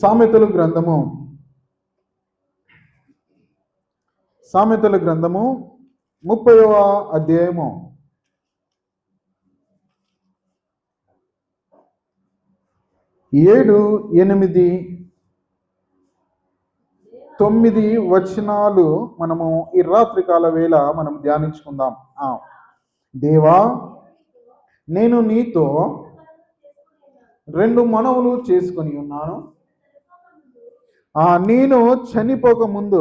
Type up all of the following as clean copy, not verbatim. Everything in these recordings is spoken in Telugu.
సామెతల గ్రంథము సామెతల గ్రంథము 30వ అధ్యాయము 7, 8, 9 వచనాలు మనము ఈ రాత్రి కాల వేళ మనం ధ్యానించుకుందాం. దేవా, నేను నీతో 2 మనవులు చేసుకొని ఉన్నాను. నేను చనిపోక ముందు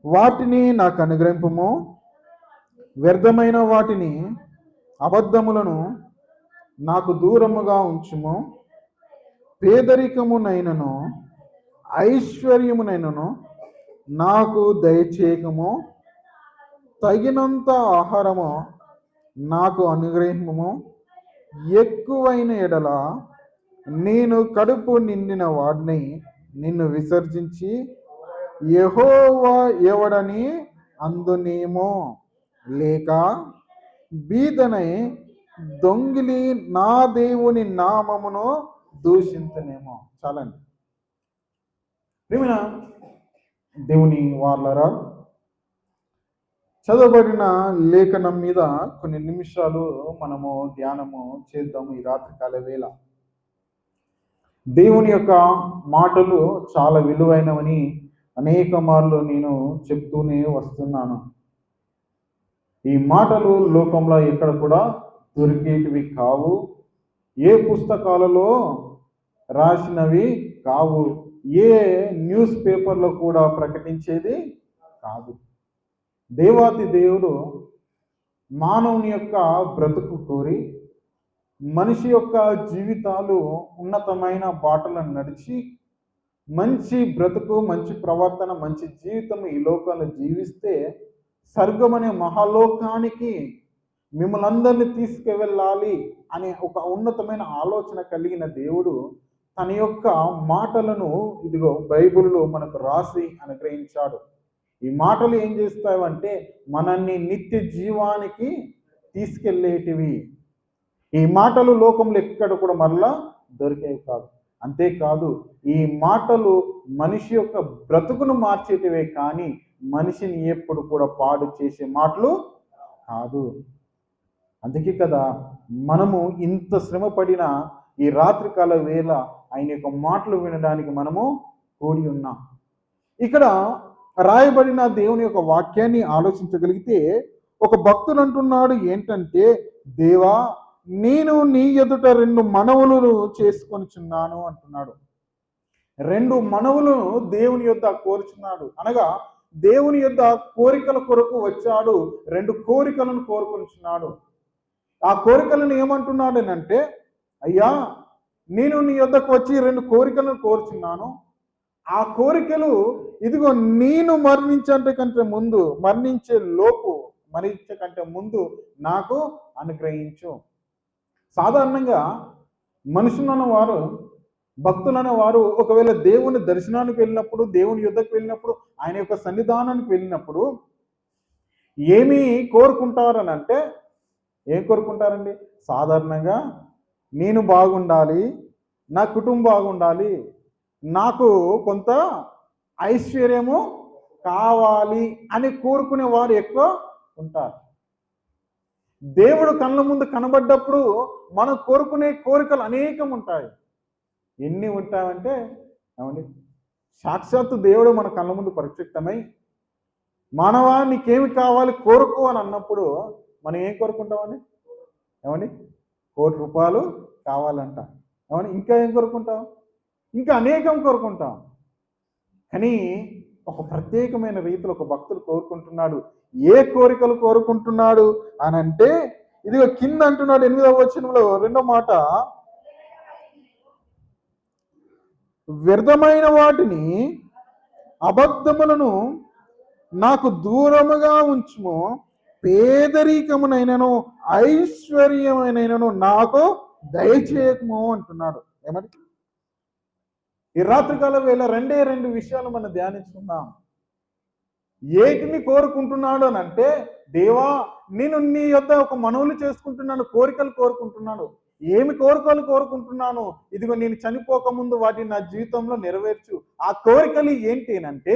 వాటిని నాకు అనుగ్రహింపుము. వ్యర్థమైన వాటిని, అబద్ధములను నాకు దూరముగా ఉంచుము. పేదరికమునైనను ఐశ్వర్యమునైనను నాకు దయచేయకము. తగినంత ఆహారము నాకు అనుగ్రహింపుము. ఎక్కువైన ఎడల నేను కడుపు నిండిన వాడిని నిన్ను విసర్జించి యెహోవా ఎవడని అందునేమో, లేక బీదనై దొంగిలి నా దేవుని నామమును దూషించనేమో. చాలండి. ప్రియమైన దేవుని వార్లరా, చదవబడిన లేఖనం మీద కొన్ని నిమిషాలు మనము ధ్యానము చేద్దాము ఈ రాత్రికాల వేళ. దేవుని యొక్క మాటలు చాలా విలువైనవని అనేక మార్లు నేను చెప్తూనే వస్తున్నాను. ఈ మాటలు లోకంలో ఎక్కడ కూడా దొరికేటివి కావు. ఏ పుస్తకాలలో రాసినవి కావు. ఏ న్యూస్ పేపర్లో కూడా ప్రకటించేది కాదు. దేవాతి దేవుడు మానవుని యొక్క బ్రతుకు కోరి మనిషి యొక్క జీవితాలు ఉన్నతమైన బాటలను నడిచి మంచి బ్రతుకు, మంచి ప్రవర్తన, మంచి జీవితం ఈ లోకంలో జీవిస్తే స్వర్గం అనే మహాలోకానికి మిమ్మల్ని అందరినీ తీసుకువెళ్ళాలి అనే ఒక ఉన్నతమైన ఆలోచన కలిగిన దేవుడు తన యొక్క మాటలను ఇదిగో బైబిల్లో మనకు రాసి అనుగ్రహించాడు. ఈ మాటలు ఏం చేస్తాయంటే మనల్ని నిత్య జీవానికి తీసుకెళ్ళేటివి. ఈ మాటలు లోకంలో ఎక్కడ కూడా మరలా దొరికేవి కాదు. అంతేకాదు, ఈ మాటలు మనిషి యొక్క బ్రతుకును మార్చేటివే కానీ మనిషిని ఎప్పుడు కూడా పాడు చేసే మాటలు కాదు. అందుకే కదా మనము ఇంత శ్రమ పడిన ఈ రాత్రికాల వేళ ఆయన యొక్క మాటలు వినడానికి మనము కూడి ఉన్నాం. ఇక్కడ రాయబడిన దేవుని యొక్క వాక్యాన్ని ఆలోచించగలిగితే ఒక భక్తుడు అంటున్నాడు ఏంటంటే, దేవా, నేను నీ ఎదుట 2 మనవులను చేసుకొనిచున్నాను అంటున్నాడు. 2 మనవులను దేవుని యొద్ద కోరుచున్నాడు. అనగా దేవుని యొద్ద కోరికల కొరకు వచ్చాడు. 2 కోరికలను కోరుకొనిచున్నాడు. ఆ కోరికలను ఏమంటున్నాడు అంటే, అయ్యా, నేను నీ యొద్దకు వచ్చి 2 కోరికలను కోరుచున్నాను. ఆ కోరికలు ఇదిగో నేను మరణించే కంటే ముందు నాకు అనుగ్రహించు. సాధారణంగా మనుషులన్న వారు, భక్తులన్న వారు ఒకవేళ దేవుని దర్శనానికి వెళ్ళినప్పుడు, దేవుని యుద్ధకు వెళ్ళినప్పుడు, ఆయన యొక్క సన్నిధానానికి వెళ్ళినప్పుడు ఏమి కోరుకుంటారని అంటే, ఏం కోరుకుంటారండి? సాధారణంగా నేను బాగుండాలి, నా కుటుంబం బాగుండాలి, నాకు కొంత ఐశ్వర్యము కావాలి అని కోరుకునే వారు ఎక్కువ ఉంటారు. దేవుడు కళ్ళ ముందు కనబడ్డప్పుడు మనం కోరుకునే కోరికలు అనేకం ఉంటాయి. ఎన్ని ఉంటాయంటే ఏమండి, సాక్షాత్తు దేవుడు మన కళ్ళ ముందు ప్రత్యక్షమై మానవా నీకేమి కావాలి కోరుకో అని అన్నప్పుడు మనం ఏం కోరుకుంటామని? ఏమండి, 1 కోటి రూపాయలు కావాలంట. ఏమని ఇంకా ఏం కోరుకుంటాం? ఇంకా అనేకం కోరుకుంటాం. కానీ ఒక ప్రత్యేకమైన రీతిలో ఒక భక్తుడు కోరుకుంటున్నాడు. ఏ కోరికలు కోరుకుంటున్నాడు అని అంటే, ఇదిగో కింద అంటున్నాడు 8వ వచనంలో 2వ మాట, వ్యర్థమైన వాటిని, అబద్ధములను నాకు దూరముగా ఉంచుము. పేదరికమునైనను ఐశ్వర్యమైనను నాకు దయచేయకము అంటున్నాడు. ఏమని? ఈ రాత్రికాల వేళ 2 విషయాలు మనం ధ్యానించుకుందాం. ఏటిని కోరుకుంటున్నాడు అని అంటే, దేవా, నేను నీ యొద్ద ఒక మనవులు చేసుకుంటున్నాను, కోరికలు కోరుకుంటున్నాను. ఏమి కోరికలు కోరుకుంటున్నాను, ఇదిగో నేను చనిపోకముందు వాటిని నా జీవితంలో నెరవేర్చు. ఆ కోరికలు ఏంటి అంటే,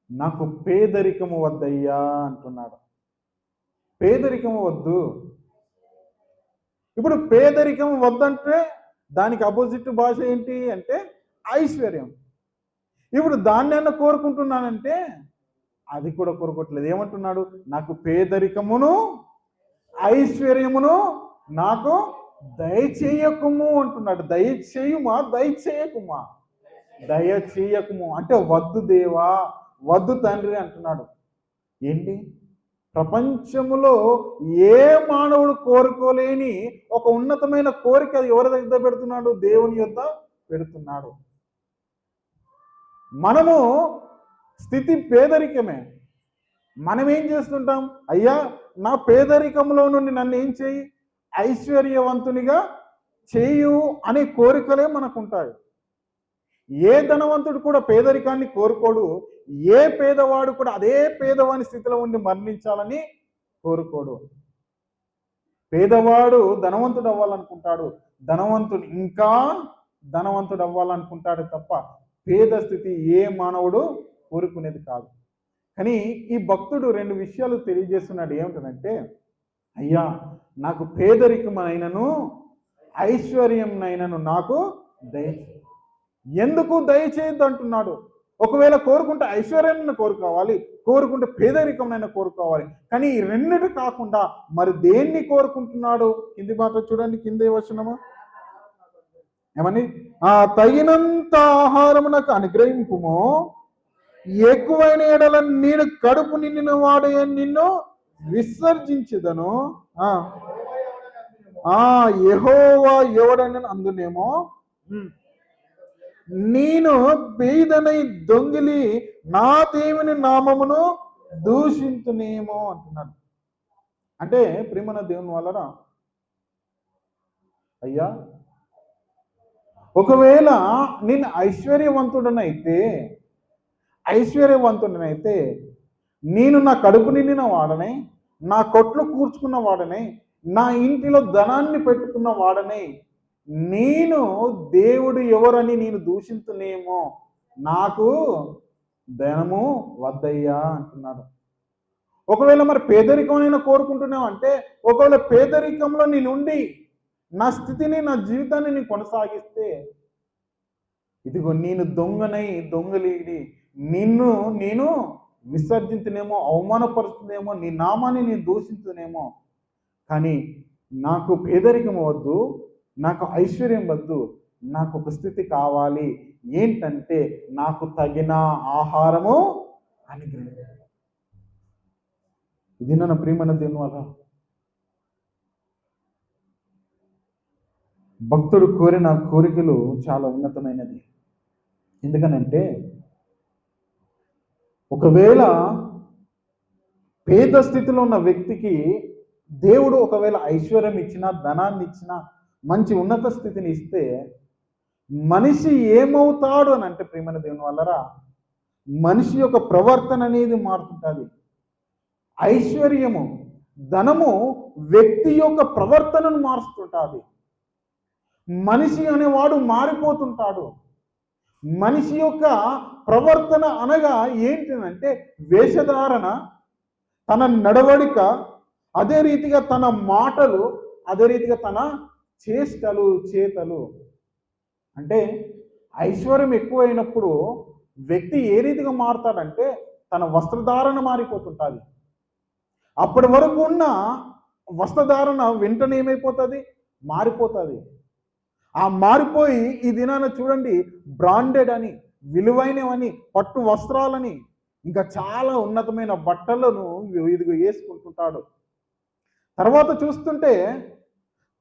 నాకు పేదరికము వద్దయ్యా అంటున్నాడు. పేదరికము వద్దు. ఇప్పుడు పేదరికం వద్దంటే దానికి అపోజిట్ భాష ఏంటి అంటే ఐశ్వర్యం. ఇప్పుడు దాన్నైనా కోరుకుంటున్నానంటే అది కూడా కోరుకోవట్లేదు. ఏమంటున్నాడు? నాకు పేదరికమును ఐశ్వర్యమును నాకు దయచేయకుము అంటున్నాడు. దయచేయుమా దయచేయకుమా? దయచేయకుము అంటే వద్దు దేవా, వద్దు తండ్రి అంటున్నాడు. ఏంటి? ప్రపంచములో ఏ మానవుడు కోరుకోలేని ఒక ఉన్నతమైన కోరిక ఎవరి దగ్గర పెడుతున్నాడు? దేవుని యొద్ద పెడుతున్నాడు. మనము స్థితి పేదరికమే. మనం ఏం చేస్తుంటాం? అయ్యా నా పేదరికంలో నుండి నన్ను ఏం చేయి, ఐశ్వర్యవంతునిగా చేయు అనే కోరికలే మనకు ఉంటాయి. ఏ ధనవంతుడు కూడా పేదరికాన్ని కోరుకోడు. ఏ పేదవాడు కూడా అదే పేదవాని స్థితిలో ఉండి మరణించాలని కోరుకోడు. పేదవాడు ధనవంతుడు అవ్వాలనుకుంటాడు, ధనవంతుడు ఇంకా ధనవంతుడు అవ్వాలనుకుంటాడు తప్ప పేద స్థితి ఏ మానవుడు కోరుకునేది కాదు. కానీ ఈ భక్తుడు రెండు విషయాలు తెలియజేస్తున్నాడు. ఏమిటంటే, అయ్యా నాకు పేదరికమైనను ఐశ్వర్యంనైనను నాకు దయచేయి. ఎందుకు దయచేయద్దు అంటున్నాడు? ఒకవేళ కోరుకుంటే ఐశ్వర్యాన్ని కోరుకోవాలి, కోరుకుంటే పేదరికమైనా కోరుకోవాలి. కానీ ఈ రెండిటి కాకుండా మరి దేన్ని కోరుకుంటున్నాడు? కింది మాట చూడండి, కిందే వచనము ఏమని? తగినంత ఆహారము నాకు అనుగ్రహింపుము, ఎక్కువైన ఎడల నేను కడుపు నిండిన వాడే నిన్ను విసర్జించదను. యెహోవా ఎవడని అందునేమో నేను బీదనై దొంగిలి నా దేవుని నామమును దూషించునేమో అంటున్నాడు. అంటే ప్రియమైన దేవుని వలన అయ్యా ఒకవేళ నేను ఐశ్వర్యవంతుడనైతే నేను నా కడుపు నిండిన వాడనే, నా కొట్లు కూర్చుకున్న వాడనే, నా ఇంటిలో ధనాన్ని పెట్టుకున్న వాడనే, నేను దేవుడు ఎవరని నేను దూషించునేమో, నాకు ధనము వద్దయ్యా అంటున్నాడు. ఒకవేళ మరి పేదరికమైనా కోరుకుంటున్నావు అంటే, ఒకవేళ పేదరికంలో నేనుండి నా స్థితిని నా జీవితాన్ని నేను కొనసాగిస్తే, ఇదిగో నేను దొంగలిడి నిన్ను నేను విసర్జించునేమో, అవమానపరుస్తుందేమో, నీ నామాన్ని నేను దూషించునేమో. కానీ నాకు పేదరికం వద్దు, నాకు ఐశ్వర్యం వద్దు, నాకు ఒక స్థితి కావాలి. ఏంటంటే నాకు తగిన ఆహారము అనుగ్రహించు. ఇది నా ప్రియమైన దేవుని వల్ల భక్తుడు కోరిన కోరికలు చాలా ఉన్నతమైనది. ఎందుకనంటే ఒకవేళ పేద స్థితిలో ఉన్న వ్యక్తికి దేవుడు ఒకవేళ ఐశ్వర్యం ఇచ్చినా, ధనాన్ని ఇచ్చినా, మంచి ఉన్నత స్థితిని ఇస్తే మనిషి ఏమవుతాడు అని అంటే ప్రియమైన దేవుని వల్లరా మనిషి యొక్క ప్రవర్తన అనేది మారుతుంటుంది. ఐశ్వర్యము, ధనము వ్యక్తి యొక్క ప్రవర్తనను మారుస్తుంటుంది. మనిషి అనేవాడు మారిపోతుంటాడు. మనిషి యొక్క ప్రవర్తన అనగా ఏంటంటే వేషధారణ, తన నడవడిక, అదే రీతిగా తన మాటలు, అదే రీతిగా తన చేతలు. అంటే ఐశ్వర్యం ఎక్కువైనప్పుడు వ్యక్తి ఏ రీతిగా మారుతాడంటే తన వస్త్రధారణ మారిపోతుంటుంది. అప్పటి వరకు ఉన్న వస్త్రధారణ వెంటనే ఏమైపోతుంది? మారిపోతుంది. ఆ మారిపోయి ఈ దినాన చూడండి బ్రాండెడ్ అని, విలువైనవని, పట్టు వస్త్రాలని, ఇంకా చాలా ఉన్నతమైన బట్టలను ఇదిగో వేసుకుంటుంటాడు. తర్వాత చూస్తుంటే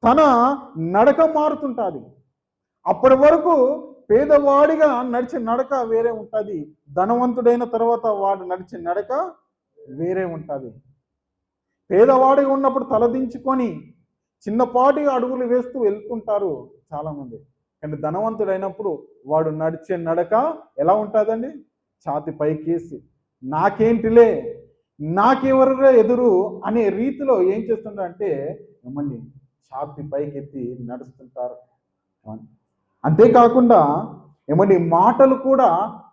తన నడక మారుతుంటుంది. అప్పటి వరకు పేదవాడిగా నడిచే నడక వేరే ఉంటుంది, ధనవంతుడైన తర్వాత వాడు నడిచే నడక వేరే ఉంటుంది. పేదవాడిగా ఉన్నప్పుడు తలదించుకొని చిన్నపాటి అడుగులు వేస్తూ వెళ్తుంటారు చాలామంది. కానీ ధనవంతుడైనప్పుడు వాడు నడిచే నడక ఎలా ఉంటుందండి? ఛాతి పైకేసి నాకేంటిలే, నాకెవరుగా ఎదురు అనే రీతిలో ఏం చేస్తుంటారంటే ఏమండి ఛాతి పైకెత్తి నడుస్తుంటారు. అంతేకాకుండా మాటలు కూడా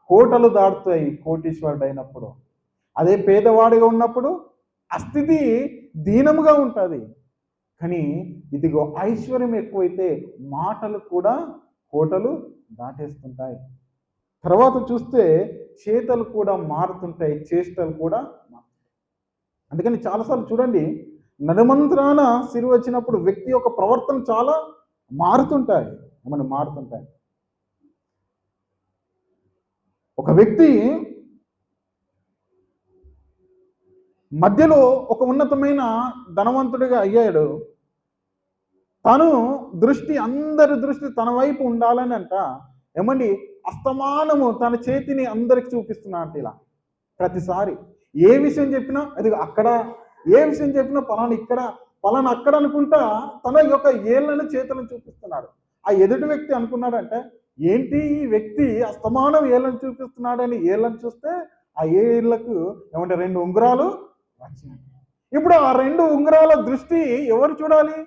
కోటలు దాటుతాయి కోటీశ్వరుడు అయినప్పుడు. అదే పేదవాడిగా ఉన్నప్పుడు ఆ స్థితి దీనముగా ఉంటుంది. కానీ ఇదిగో ఐశ్వర్యం ఎక్కువైతే మాటలు కూడా కోటలు దాటేస్తుంటాయి. తర్వాత చూస్తే చేతలు కూడా మారుతుంటాయి, చేష్టలు కూడా మారుతుంటాయి. అందుకని చాలాసార్లు చూడండి, నడుమంత్రాన సిరి వచ్చినప్పుడు వ్యక్తి యొక్క ప్రవర్తన చాలా మారుతుంటాయి. మారుతుంటాయి. ఒక వ్యక్తి మధ్యలో ఒక ఉన్నతమైన ధనవంతుడిగా అయ్యాడు. తను అందరి దృష్టి తన వైపు ఉండాలని అంట అస్తమానము తన చేతిని అందరికి చూపిస్తున్నాడు. ఇలా ప్రతిసారి ఏ విషయం చెప్పినా అది అక్కడ, ఏ విషయం చెప్పినా పలానా ఇక్కడ, పలానా అక్కడ అనుకుంటా తన యొక్క ఏళ్ళను చేతులను చూపిస్తున్నాడు. ఆ ఎదుటి వ్యక్తి అనుకున్నాడంటే, ఏంటి ఈ వ్యక్తి అస్తమానం ఏళ్ళను చూపిస్తున్నాడని ఏళ్ళను చూస్తే ఆ ఏళ్ళకు 2 ఉంగరాలు వచ్చినాయి. ఇప్పుడు ఆ 2 ఉంగరాల దృష్టి ఎవరు చూడాలి?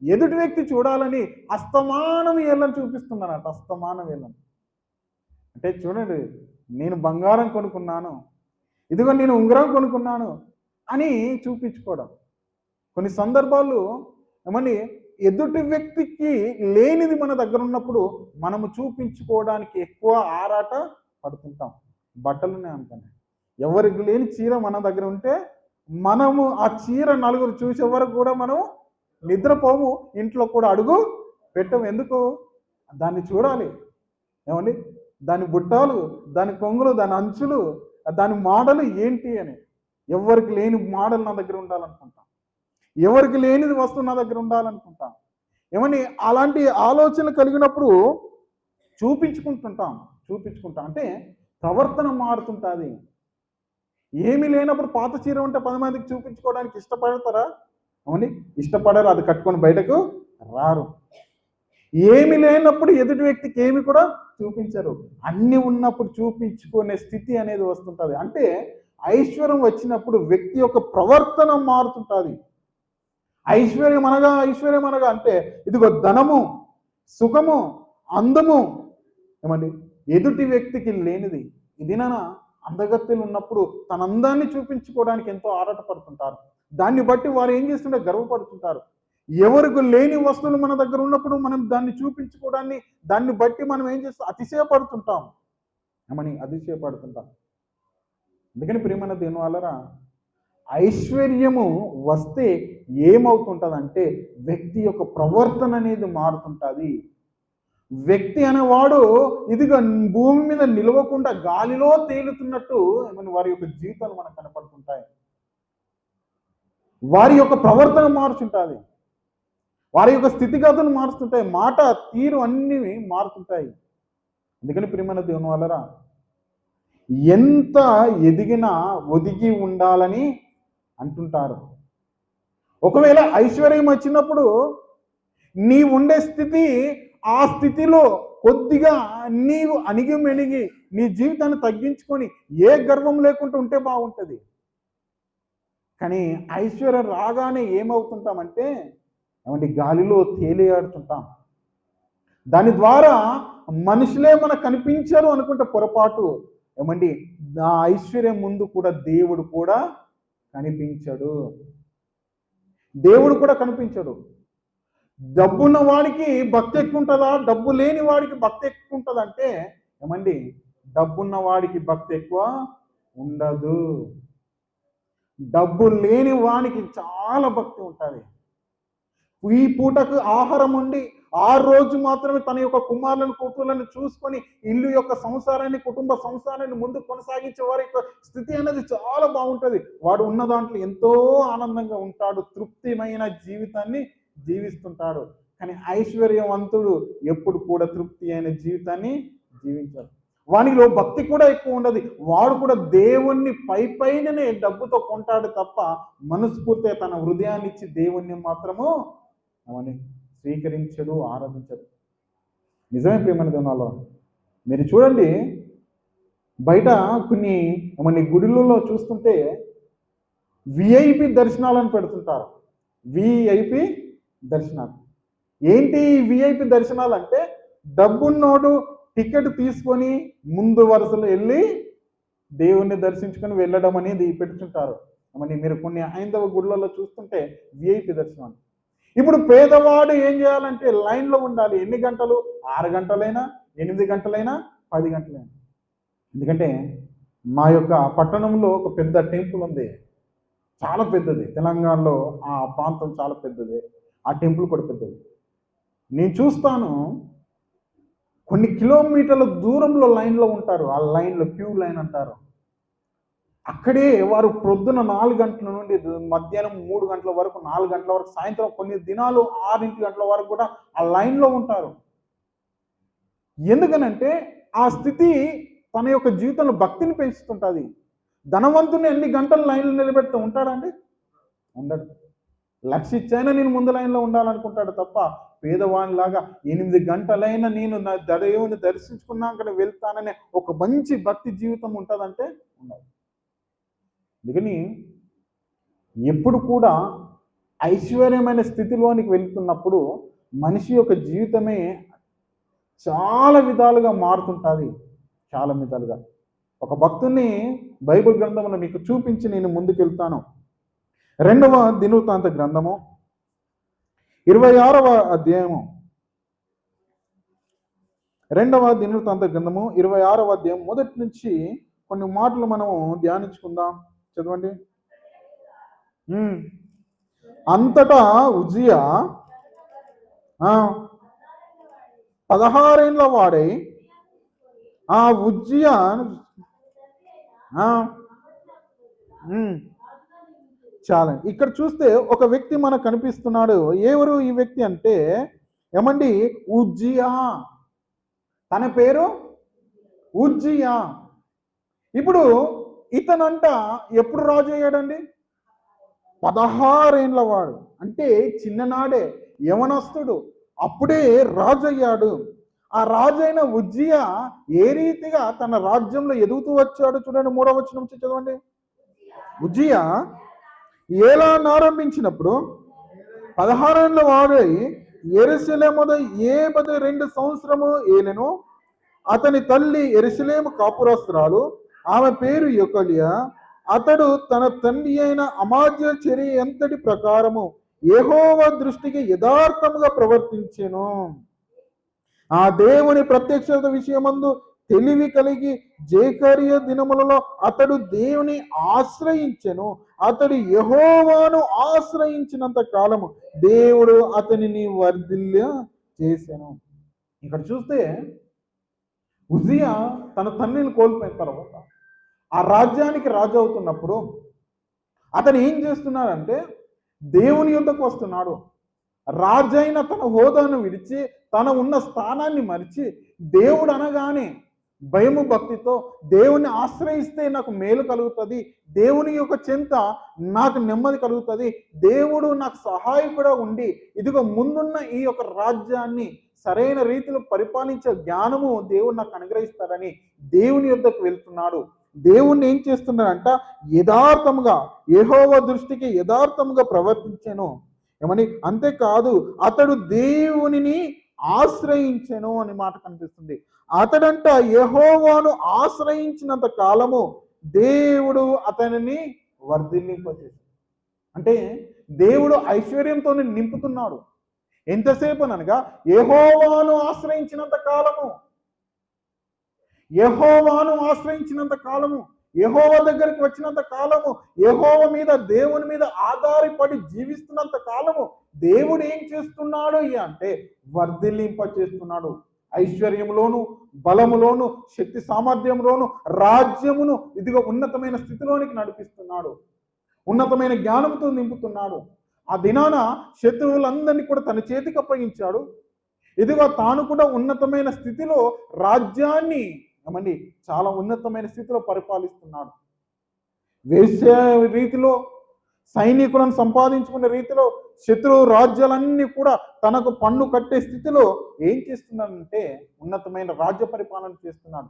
ఎదుటి వ్యక్తి చూడాలని అస్తమానం ఏళ్ళను చూపిస్తున్నాడట. అస్తమానం ఏళ్ళను అంటే చూడండి, నేను బంగారం కొనుక్కున్నాను, ఇదిగో నేను ఉంగరం కొనుక్కున్నాను అని చూపించుకోవడం. కొన్ని సందర్భాలు ఎదుటి వ్యక్తికి లేనిది మన దగ్గర ఉన్నప్పుడు మనము చూపించుకోవడానికి ఎక్కువ ఆరాట పడుతుంటాం. బట్టలునే అనుకోండి, ఎవరికి లేని చీర మన దగ్గర ఉంటే మనము ఆ చీర నలుగురు చూసే వరకు కూడా మనం నిద్రపోము, ఇంట్లో కూడా అడుగు పెట్టము. ఎందుకు? దాన్ని చూడాలి. దాని బుట్టాలు, దాని కొంగులు, దాని అంచులు, దాని మోడలు ఏంటి అని. ఎవరికి లేని మోడల్ నా దగ్గర ఉండాలనుకుంటాం, ఎవరికి లేనిది వస్తువు నా దగ్గర ఉండాలనుకుంటాం. అలాంటి ఆలోచనలు కలిగినప్పుడు చూపించుకుంటాం అంటే ప్రవర్తన మారుతుంటుంది. ఏమీ లేనప్పుడు పాత చీర ఉంటే 10 మందికి చూపించుకోవడానికి ఇష్టపడతారా? ఇష్టపడరు. అది కట్టుకొని బయటకు రారు. ఏమి లేనప్పుడు ఎదుటి వ్యక్తికి ఏమి కూడా చూపించరు. అన్ని ఉన్నప్పుడు చూపించుకునే స్థితి అనేది వస్తుంటుంది. అంటే ఐశ్వర్యం వచ్చినప్పుడు వ్యక్తి యొక్క ప్రవర్తన మారుతుంటుంది. ఐశ్వర్యం అనగా అంటే ఇదిగో ధనము, సుఖము, అందము ఎదుటి వ్యక్తికి లేనిది. ఇది అందగత్తెలు ఉన్నప్పుడు తన అందాన్ని చూపించుకోవడానికి ఎంతో ఆరాటపడుతుంటారు. దాన్ని బట్టి వారు ఏం చేస్తుంటే గర్వపడుతుంటారు. ఎవరికి లేని వస్తువులు మన దగ్గర ఉన్నప్పుడు మనం దాన్ని చూపించుకోవడాన్ని, దాన్ని బట్టి మనం ఏం చేస్తాం? అతిశయపడుతుంటాం. అందుకని ప్రియమైన దేవుని వాళ్ళరా, ఐశ్వర్యము వస్తే ఏమవుతుంటుందంటే వ్యక్తి యొక్క ప్రవర్తన అనేది మారుతుంటుంది. వ్యక్తి అనేవాడు ఇదిగా భూమి మీద నిలవకుండా గాలిలో తేలుతున్నట్టు వారి యొక్క జీవితాలు మనకు కనపడుతుంటాయి. వారి యొక్క ప్రవర్తన మారుతుంటుంది, వారి యొక్క స్థితిగతులు మారుతుంటాయి, మాట తీరు అన్నీ మారుతుంటాయి. అందుకని ప్రియమైన దేవుని వాళ్ళరా, ఎంత ఎదిగినా ఒదిగి ఉండాలని అంటుంటారు. ఒకవేళ ఐశ్వర్యం వచ్చినప్పుడు నీ ఉండే స్థితి, ఆ స్థితిలో కొద్దిగా నీవు అణిగి మెణిగి నీ జీవితాన్ని తగ్గించుకొని ఏ గర్వం లేకుండా ఉంటే బాగుంటుంది. కానీ ఐశ్వర్యం రాగానే ఏమవుతుంటామంటే గాలిలో తేలియాడుతుంటాం. దాని ద్వారా మనుషులే మనకు కనిపించరు అనుకుంటే పొరపాటు. నా ఐశ్వర్యం ముందు కూడా దేవుడు కూడా కనిపించడు. దేవుడు కూడా కనిపించడు. డబ్బున్న వాడికి భక్తి ఎక్కువ ఉంటుందా? డబ్బు లేని వాడికి భక్తి ఎక్కువ ఉంటుందంటే డబ్బున్న వాడికి భక్తి ఎక్కువ ఉండదు. డబ్బు లేని వానికి చాలా భక్తి ఉంటుంది. ఈ పూటకు ఆహారం ఉండి ఆ రోజు మాత్రమే తన యొక్క కుమారులను కూతుర్లను చూసుకొని ఇల్లు యొక్క సంసారాన్ని, కుటుంబ సంసారాన్ని ముందు కొనసాగించే వారి యొక్క స్థితి అనేది చాలా బాగుంటుంది. వాడు ఉన్న దాంట్లో ఎంతో ఆనందంగా ఉంటాడు, తృప్తిమైన జీవితాన్ని జీవిస్తుంటాడు. కానీ ఐశ్వర్యవంతుడు ఎప్పుడు కూడా తృప్తి అయిన జీవితాన్ని జీవించాడు. వానిలో భక్తి కూడా ఎక్కువ ఉండదు. వాడు కూడా దేవుణ్ణి పైననే డబ్బుతో కొంటాడు తప్ప మనస్ఫూర్తిగా తన హృదయాన్ని ఇచ్చి దేవుణ్ణి మాత్రము స్వీకరించడు, ఆరాధించడు. నిజమే ప్రియమైన దేవునాలో మీరు చూడండి, బయట కొన్ని గుడిలలో చూస్తుంటే విఐపి దర్శనాలను పెడుతుంటారు. విఐపి దర్శనాలు. ఏంటి విఐపి దర్శనాలు అంటే, డబ్బున్నోడు టికెట్ తీసుకొని ముందు వరుసలో వెళ్ళి దేవుణ్ణి దర్శించుకొని వెళ్ళడం అనేది పెట్టుకుంటారు. మరి మీరు కొన్ని హైందవ గుళ్ళల్లో చూస్తుంటే విఐపి దర్శనాలు. ఇప్పుడు పేదవాడు ఏం చేయాలంటే లైన్లో ఉండాలి. ఎన్ని గంటలు? 6 గంటలైనా, 8 గంటలైనా, 10 గంటలైనా. ఎందుకంటే మా యొక్క పట్టణంలో ఒక పెద్ద టెంపుల్ ఉంది, చాలా పెద్దది. తెలంగాణలో ఆ ప్రాంతం చాలా పెద్దది, ఆ టెంపుల్ కూడా పెద్దది. నేను చూస్తాను, కొన్ని కిలోమీటర్ల దూరంలో లైన్లో ఉంటారు. ఆ లైన్లో క్యూ లైన్ అంటారు. అక్కడే వారు ప్రొద్దున 4 గంటల నుండి మధ్యాహ్నం 3 గంటల వరకు, 4 గంటల వరకు, సాయంత్రం కొన్ని దినాలు 6 గంటల వరకు కూడా ఆ లైన్లో ఉంటారు. ఎందుకనంటే ఆ స్థితి తన యొక్క జీవితంలో భక్తిని పెంచుతుంటుంది. ధనవంతుని ఎన్ని గంటలు లైన్లో నిలబెడుతూ ఉంటాడండి? ఉండడు. లక్ష ఇచ్చైనా నేను ముందు లైన్లో ఉండాలనుకుంటాడు తప్ప, పేదవానిలాగా 8 గంటలైనా నేను నా దేవుని దర్శించుకున్నాక వెళ్తాననే ఒక మంచి భక్తి జీవితం ఉంటుందంటే ఉండదు. అందుకని ఎప్పుడు కూడా ఐశ్వర్యమైన స్థితిలోనికి వెళ్తున్నప్పుడు మనిషి యొక్క జీవితమే చాలా విధాలుగా మారుతుంటుంది. చాలా విధాలుగా. ఒక భక్తుని బైబిల్ గ్రంథంలో మీకు చూపించి నేను ముందుకెళ్తాను. 2వ దినవృత్తాంత గ్రంథము 26వ అధ్యాయము. 2వ దినవృత్తాంత గ్రంథము 26వ అధ్యాయం మొదటి నుంచి కొన్ని మాటలు మనము ధ్యానించుకుందాం. చదవండి. అంతటా ఉజ్జియా 16 ఏళ్ల వాడై ఆ ఉజ్జియా చాలా. ఇక్కడ చూస్తే ఒక వ్యక్తి మనకు కనిపిస్తున్నాడు. ఎవరు ఈ వ్యక్తి అంటే ఏమండి? ఉజ్జియా. తన పేరు ఉజ్జియా. ఇప్పుడు ఇతనంట ఎప్పుడు రాజు అయ్యాడండి? 16 ఏళ్ల వాడు, అంటే చిన్ననాడే యవనస్తుడు, అప్పుడే రాజు అయ్యాడు. ఆ రాజైన ఉజ్జియా ఏ రీతిగా తన రాజ్యంలో ఎదుగుతూ వచ్చాడు చూడండి. 3వ వచనం నుంచి చదవండి. ఉజ్జియా ఏలానారంభించినప్పుడు 16 ఏళ్ల వాడై యెరూషలేముద 72 సంవత్సరము ఏలెను. అతని తల్లి యెరూషలేము కాపురస్తురాలు, ఆమె పేరు యొకొలియా. అతడు తన తండ్రి అయిన అమాజ్య చర్య ఎంతటి ప్రకారము యెహోవా దృష్టికి యథార్థముగా ప్రవర్తించెను. ఆ దేవుని ప్రత్యక్షత విషయమందు తెలివి కలిగి జేకర్య దినములలో అతడు దేవుని ఆశ్రయించెను. అతడు యెహోవాను ఆశ్రయించినంత కాలము దేవుడు అతనిని వర్ధిల్ల చేసెను. ఇక్కడ చూస్తే ఉజ్జియా తన తండ్రిని కోల్పోయిన తర్వాత ఆ రాజ్యానికి రాజు అవుతున్నప్పుడు అతను ఏం చేస్తున్నాడంటే దేవుని యుద్ధకు వస్తున్నాడు. రాజైన తన హోదాను విడిచి తన ఉన్న స్థానాన్ని మరిచి దేవుడు అనగానే భయము భక్తితో దేవుని ఆశ్రయిస్తే నాకు మేలు కలుగుతుంది, దేవుని యొక్క చెంత నాకు నెమ్మది కలుగుతుంది, దేవుడు నాకు సహాయకుడా ఉండి ఇదిగో ముందున్న ఈ యొక్క రాజ్యాన్ని సరైన రీతిలో పరిపాలించే జ్ఞానము దేవుడు నాకు అనుగ్రహిస్తాడని దేవుని యుద్ధకు వెళ్తున్నాడు. దేవుణ్ణి ఏం చేస్తున్నాడంట? యథార్థముగా, యెహోవా దృష్టికి యథార్థముగా ప్రవర్తించెను. ఏమని? అంతేకాదు అతడు దేవునిని ఆశ్రయించెను అని మాట కనిపిస్తుంది. అతడంట యెహోవాను ఆశ్రయించినంత కాలము దేవుడు అతనిని వర్ధిల్లింపచేశాడు. అంటే దేవుడు ఐశ్వర్యంతో నింపుతున్నాడు. ఎంతసేపు అనగా యెహోవాను ఆశ్రయించినంత కాలము, యెహోవాను ఆశ్రయించినంత కాలము, యెహోవా దగ్గరికి వచ్చినంత కాలము, యెహోవా మీద దేవుని మీద ఆధారపడి జీవిస్తున్నంత కాలము దేవుడు ఏం చేస్తున్నాడు అంటే వర్ధిల్లింప చేస్తున్నాడు. ఐశ్వర్యంలోను, బలములోను, శక్తి సామర్థ్యంలోను రాజ్యమును ఇదిగో ఉన్నతమైన స్థితిలోనికి నడిపిస్తున్నాడు. ఉన్నతమైన జ్ఞానంతో నింపుతున్నాడు. ఆ దినాన శత్రువులందరినీ కూడా తన చేతికి అప్పగించాడు. ఇదిగో తాను కూడా ఉన్నతమైన స్థితిలో రాజ్యాన్ని ఏమండి చాలా ఉన్నతమైన స్థితిలో పరిపాలిస్తున్నాడు. వేసే రీతిలో, సైనికులను సంపాదించుకునే రీతిలో, శత్రు రాజ్యాలన్నీ కూడా తనకు పన్ను కట్టే స్థితిలో ఏం చేస్తున్నాడంటే ఉన్నతమైన రాజ్య పరిపాలన చేస్తున్నాడు.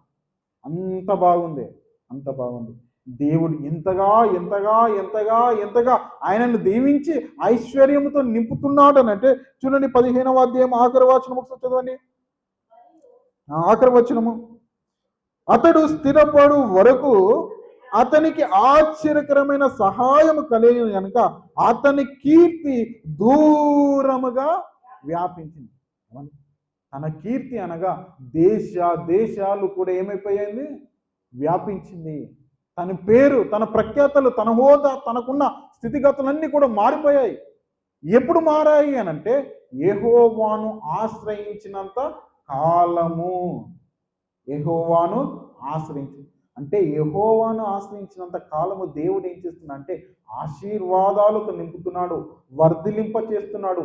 అంత బాగుంది, అంత బాగుంది. దేవుడు ఎంతగా ఎంతగా ఎంతగా ఎంతగా ఆయనను దీవించి ఐశ్వర్యంతో నింపుతున్నాడు అని అంటే చూడండి 15వ అధ్యాయం ఆఖరి వచనం ఒకసారి చదవండి. ఆఖరి వచనము, అతడు స్థిరపడు వరకు అతనికి ఆశ్చర్యకరమైన సహాయం కలిగి కనుక అతని కీర్తి దూరముగా వ్యాపించింది. తన కీర్తి అనగా దేశాలు కూడా ఏమైపోయింది, వ్యాపించింది. తన పేరు, తన ప్రఖ్యాతలు, తన హోదా, తనకున్న స్థితిగతులన్నీ కూడా మారిపోయాయి. ఎప్పుడు మారాయి అనంటే యెహోవాను ఆశ్రయించినంత కాలము. యెహోవాను ఆశ్రయించి అంటే యెహోవాను ఆశ్రయించినంత కాలము దేవుడు ఏం చేస్తున్నా అంటే ఆశీర్వాదాలతో నింపుతున్నాడు, వర్ధిలింప చేస్తున్నాడు,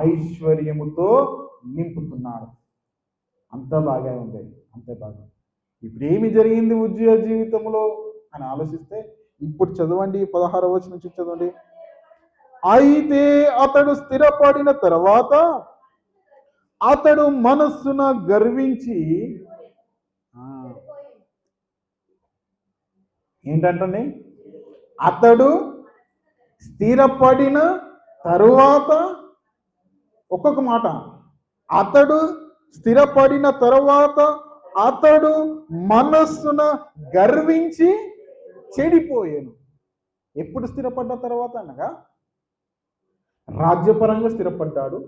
ఐశ్వర్యముతో నింపుతున్నాడు. అంత బాగా ఉంది, అంతే బాగా. ఇప్పుడు ఏమి జరిగింది ఉజ్జియా జీవితంలో అని ఆలోచిస్తే ఇప్పుడు చదవండి 16వ వచనం నుంచి చదవండి. అయితే అతడు స్థిరపడిన తర్వాత అతడు మనస్సున గర్వించి ఏంటంటే అతడు స్థిరపడిన తరువాత ఒక్కొక్క మాట, అతడు స్థిరపడిన తరువాత అతడు మనస్సున గర్వించి చెడిపోయాను. ఎప్పుడు స్థిరపడ్డ తర్వాత అనగా రాజ్యపరంగా స్థిరపడ్డాడు,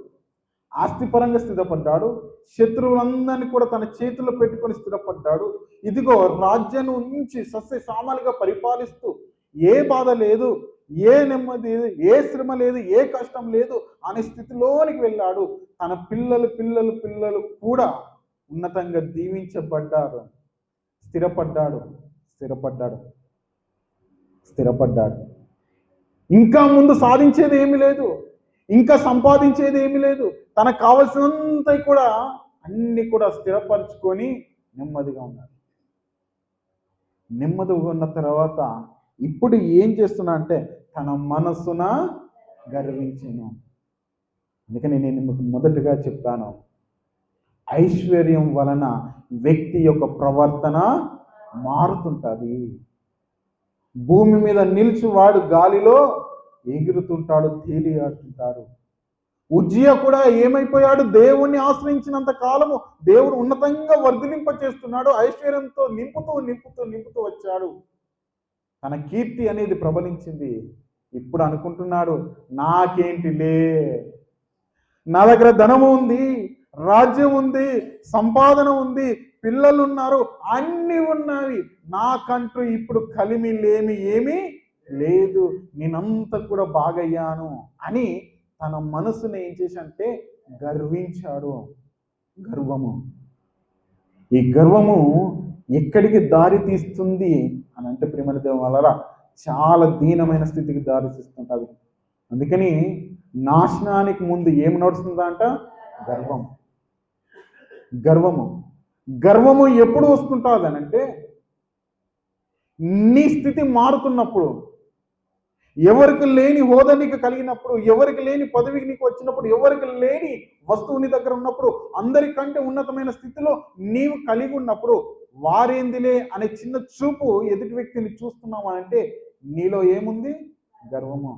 ఆస్తిపరంగా స్థిరపడ్డాడు, శత్రువులందరినీ కూడా తన చేతిలో పెట్టుకొని స్థిరపడ్డాడు. ఇదిగో రాజ్యాన్ని ఉంచి సస్యశ్యామలుగా పరిపాలిస్తూ ఏ బాధ లేదు, ఏ నెమ్మది లేదు, ఏ శ్రమ లేదు, ఏ కష్టం లేదు అనే స్థితిలోనికి వెళ్ళాడు. తన పిల్లలు కూడా ఉన్నతంగా దీవించబడ్డారు. స్థిరపడ్డాడు. ఇంకా ముందు సాధించేది ఏమీ లేదు, ఇంకా సంపాదించేది ఏమీ లేదు. తనకు కావలసినంత కూడా అన్ని కూడా స్థిరపరచుకొని నెమ్మదిగా ఉన్నాడు. నెమ్మదిగా ఉన్న తర్వాత ఇప్పుడు ఏం చేస్తున్నా అంటే తన మనస్సున గర్వించాను. అందుకని నేను మీకు మొదటగా చెప్పాను, ఐశ్వర్యం వలన వ్యక్తి యొక్క ప్రవర్తన మారుతుంటుంది. భూమి మీద నిలిచి వాడు గాలిలో ఎగురుతుంటాడు, తేలియాడుతుంటాడు. ఉజ్జియా కూడా ఏమైపోయాడు, దేవుణ్ణి ఆశ్రయించినంత కాలము దేవుడు ఉన్నతంగా వర్ధిలింప చేస్తున్నాడు, ఐశ్వర్యంతో నింపుతూ వచ్చాడు. తన కీర్తి అనేది ప్రబలించింది. ఇప్పుడు అనుకుంటున్నాడు, నాకేంటిలే, నా దగ్గర ధనము ఉంది, రాజ్యం ఉంది, సంపాదన ఉంది, పిల్లలు ఉన్నారు, అన్ని ఉన్నవి, నాకంటూ ఇప్పుడు కలిమిలేమి ఏమీ లేదు, నేనంతా కూడా బాగయ్యాను అని తన మనసుని ఏం చేశాడంటే గర్వించాడు. ఈ గర్వము ఎక్కడికి దారి తీస్తుంది అని అంటే ప్రేమ దేవుని వల్ల చాలా దీనమైన స్థితికి దారి తీస్తుంటుంది. అందుకని నాశనానికి ముందు ఏం నడుస్తుందంట, గర్వము ఎప్పుడు వస్తుంటుంది అని అంటే నీ స్థితి మారుతున్నప్పుడు, ఎవరికి లేని హోదా నీకు కలిగినప్పుడు, ఎవరికి లేని పదవికి నీకు వచ్చినప్పుడు, ఎవరికి లేని వస్తువు నీ దగ్గర ఉన్నప్పుడు, అందరికంటే ఉన్నతమైన స్థితిలో నీవు కలిగి ఉన్నప్పుడు వారేందిలే అనే చిన్న చూపు ఎదుటి వ్యక్తిని చూస్తున్నావు అంటే నీలో ఏముంది, గర్వము.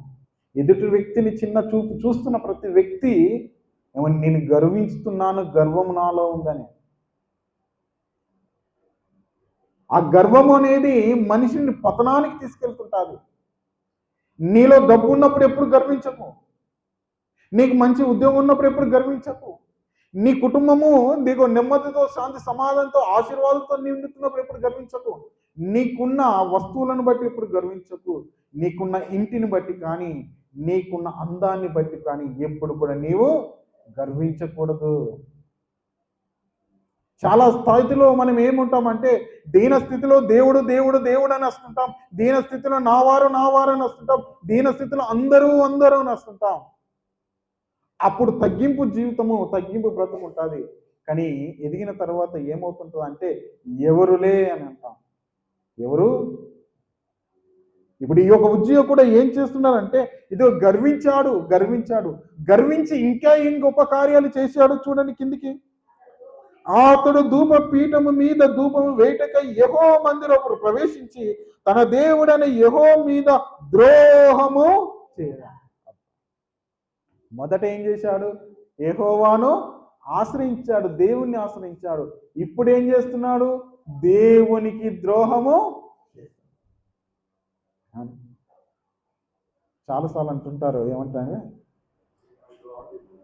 ఎదుటి వ్యక్తిని చిన్న చూపు చూస్తున్న ప్రతి వ్యక్తి నేను గర్విస్తున్నాను, గర్వం నాలో ఉందని. ఆ గర్వం అనేది మనిషిని పతనానికి తీసుకెళ్తుంటుంది. నీలో డబ్బు ఉన్నప్పుడు ఎప్పుడు గర్వించకు, నీకు మంచి ఉద్యోగం ఉన్నప్పుడు ఎప్పుడు గర్వించకు, నీ కుటుంబము నీకు నెమ్మదితో, శాంతి, సమాధానంతో, ఆశీర్వాదంతో నిండుతున్నప్పుడు ఎప్పుడు గర్వించకు, నీకున్న వస్తువులను బట్టి ఎప్పుడు గర్వించకు, నీకున్న ఇంటిని బట్టి కానీ, నీకున్న అందాన్ని బట్టి కానీ ఎప్పుడు కూడా నీవు గర్వించకూడదు. చాలా స్థాయిలో మనం ఏముంటామంటే దీన స్థితిలో దేవుడు దేవుడు దేవుడు అని వస్తుంటాం, దీన స్థితిలో నావారు అని వస్తుంటాం, దీన స్థితిలో అందరూ అని వస్తుంటాం. అప్పుడు తగ్గింపు జీవితము, తగ్గింపు బ్రతుకు ఉంటుంది. కానీ ఎదిగిన తర్వాత ఏమవుతుంటుంది అంటే ఎవరులే అని అంటాం. ఎవరు? ఇప్పుడు ఈ యొక్క ఉజ్జియా కూడా ఏం చేస్తున్నారంటే ఇదో గర్వించి ఇంకా ఏం గొప్ప కార్యాలు చేశాడు చూడండి కిందికి. అతడు ధూప పీఠము మీద ధూపము వేటకై యెహోవా మందిరములో ప్రవేశించి తన దేవుడైన యెహోవా మీద ద్రోహము చేయగా. మొదట ఏం చేశాడు? యెహోవాను ఆశ్రయించాడు, దేవుణ్ణి ఆశ్రయించాడు. ఇప్పుడు ఏం చేస్తున్నాడు? దేవునికి ద్రోహము. చాలాసార్లు అంటుంటారు, ఏమంటారు,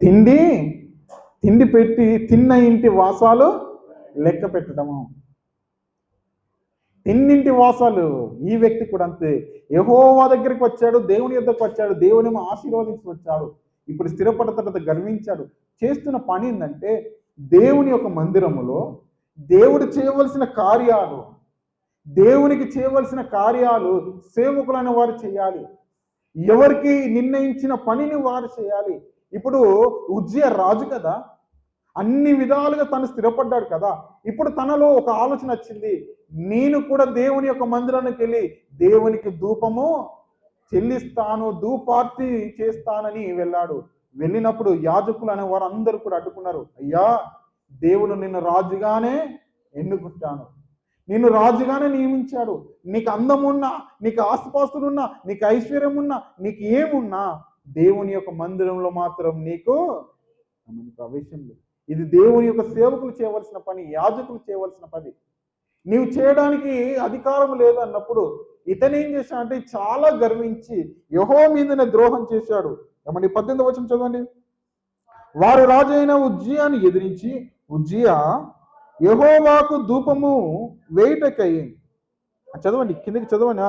తిండి తిండి పెట్టి తిన్న ఇంటి వాసాలు లెక్క పెట్టడము. తిన్నింటి వాసాలు. ఈ వ్యక్తి కూడా అంతే. యెహోవా దగ్గరికి వచ్చాడు, దేవుని యొద్దకు వచ్చాడు, దేవునేమో ఆశీర్వదించి వచ్చాడు. ఇప్పుడు స్థిరపడ్డ తర్వాత గర్వించాడు. చేస్తున్న పని ఏంటంటే దేవుని యొక్క మందిరములో దేవుడు చేయవలసిన కార్యాలు, దేవునికి చేయవలసిన కార్యాలు సేవకులైన వారు చేయాలి. ఎవరికి నిర్ణయించిన పనిని వారు చేయాలి. ఇప్పుడు ఉజ్జియా రాజు కదా, అన్ని విధాలుగా తను స్థిరపడ్డాడు కదా. ఇప్పుడు తనలో ఒక ఆలోచన వచ్చింది, నేను కూడా దేవుని యొక్క మందిరానికి వెళ్ళి దేవునికి ధూపము చెల్లిస్తాను, ధూపార్తి చేస్తానని వెళ్ళాడు. వెళ్ళినప్పుడు యాజకులు అనే వారు అందరూ కూడా అడ్డుకున్నారు. అయ్యా, దేవుడు నిన్ను రాజుగానే ఎన్నుకుంటాను, నిన్ను రాజుగానే నియమించాడు. నీకు అందమున్నా, నీకు ఆస్తిపాస్తులున్నా, నీకు ఐశ్వర్యం ఉన్నా, నీకు ఏమున్నా దేవుని యొక్క మందిరంలో మాత్రం నీకు ప్రవేశం లేదు. ఇది దేవుని యొక్క సేవకులు చేయవలసిన పని, యాజకులు చేయవలసిన పని. నీవు చేయడానికి అధికారం లేదు అన్నప్పుడు ఇతను ఏం చేశాడంటే చాలా గర్వించి యెహోవా మీదనే ద్రోహం చేశాడు. ఏమండి 18వ వచనం చదవండి. వారు రాజు అయిన ఉజ్జియాను ఎదిరించి ఉజ్జియా యెహోవాకు ధూపము వేయుటకై, చదవండి కిందకి చదవండి.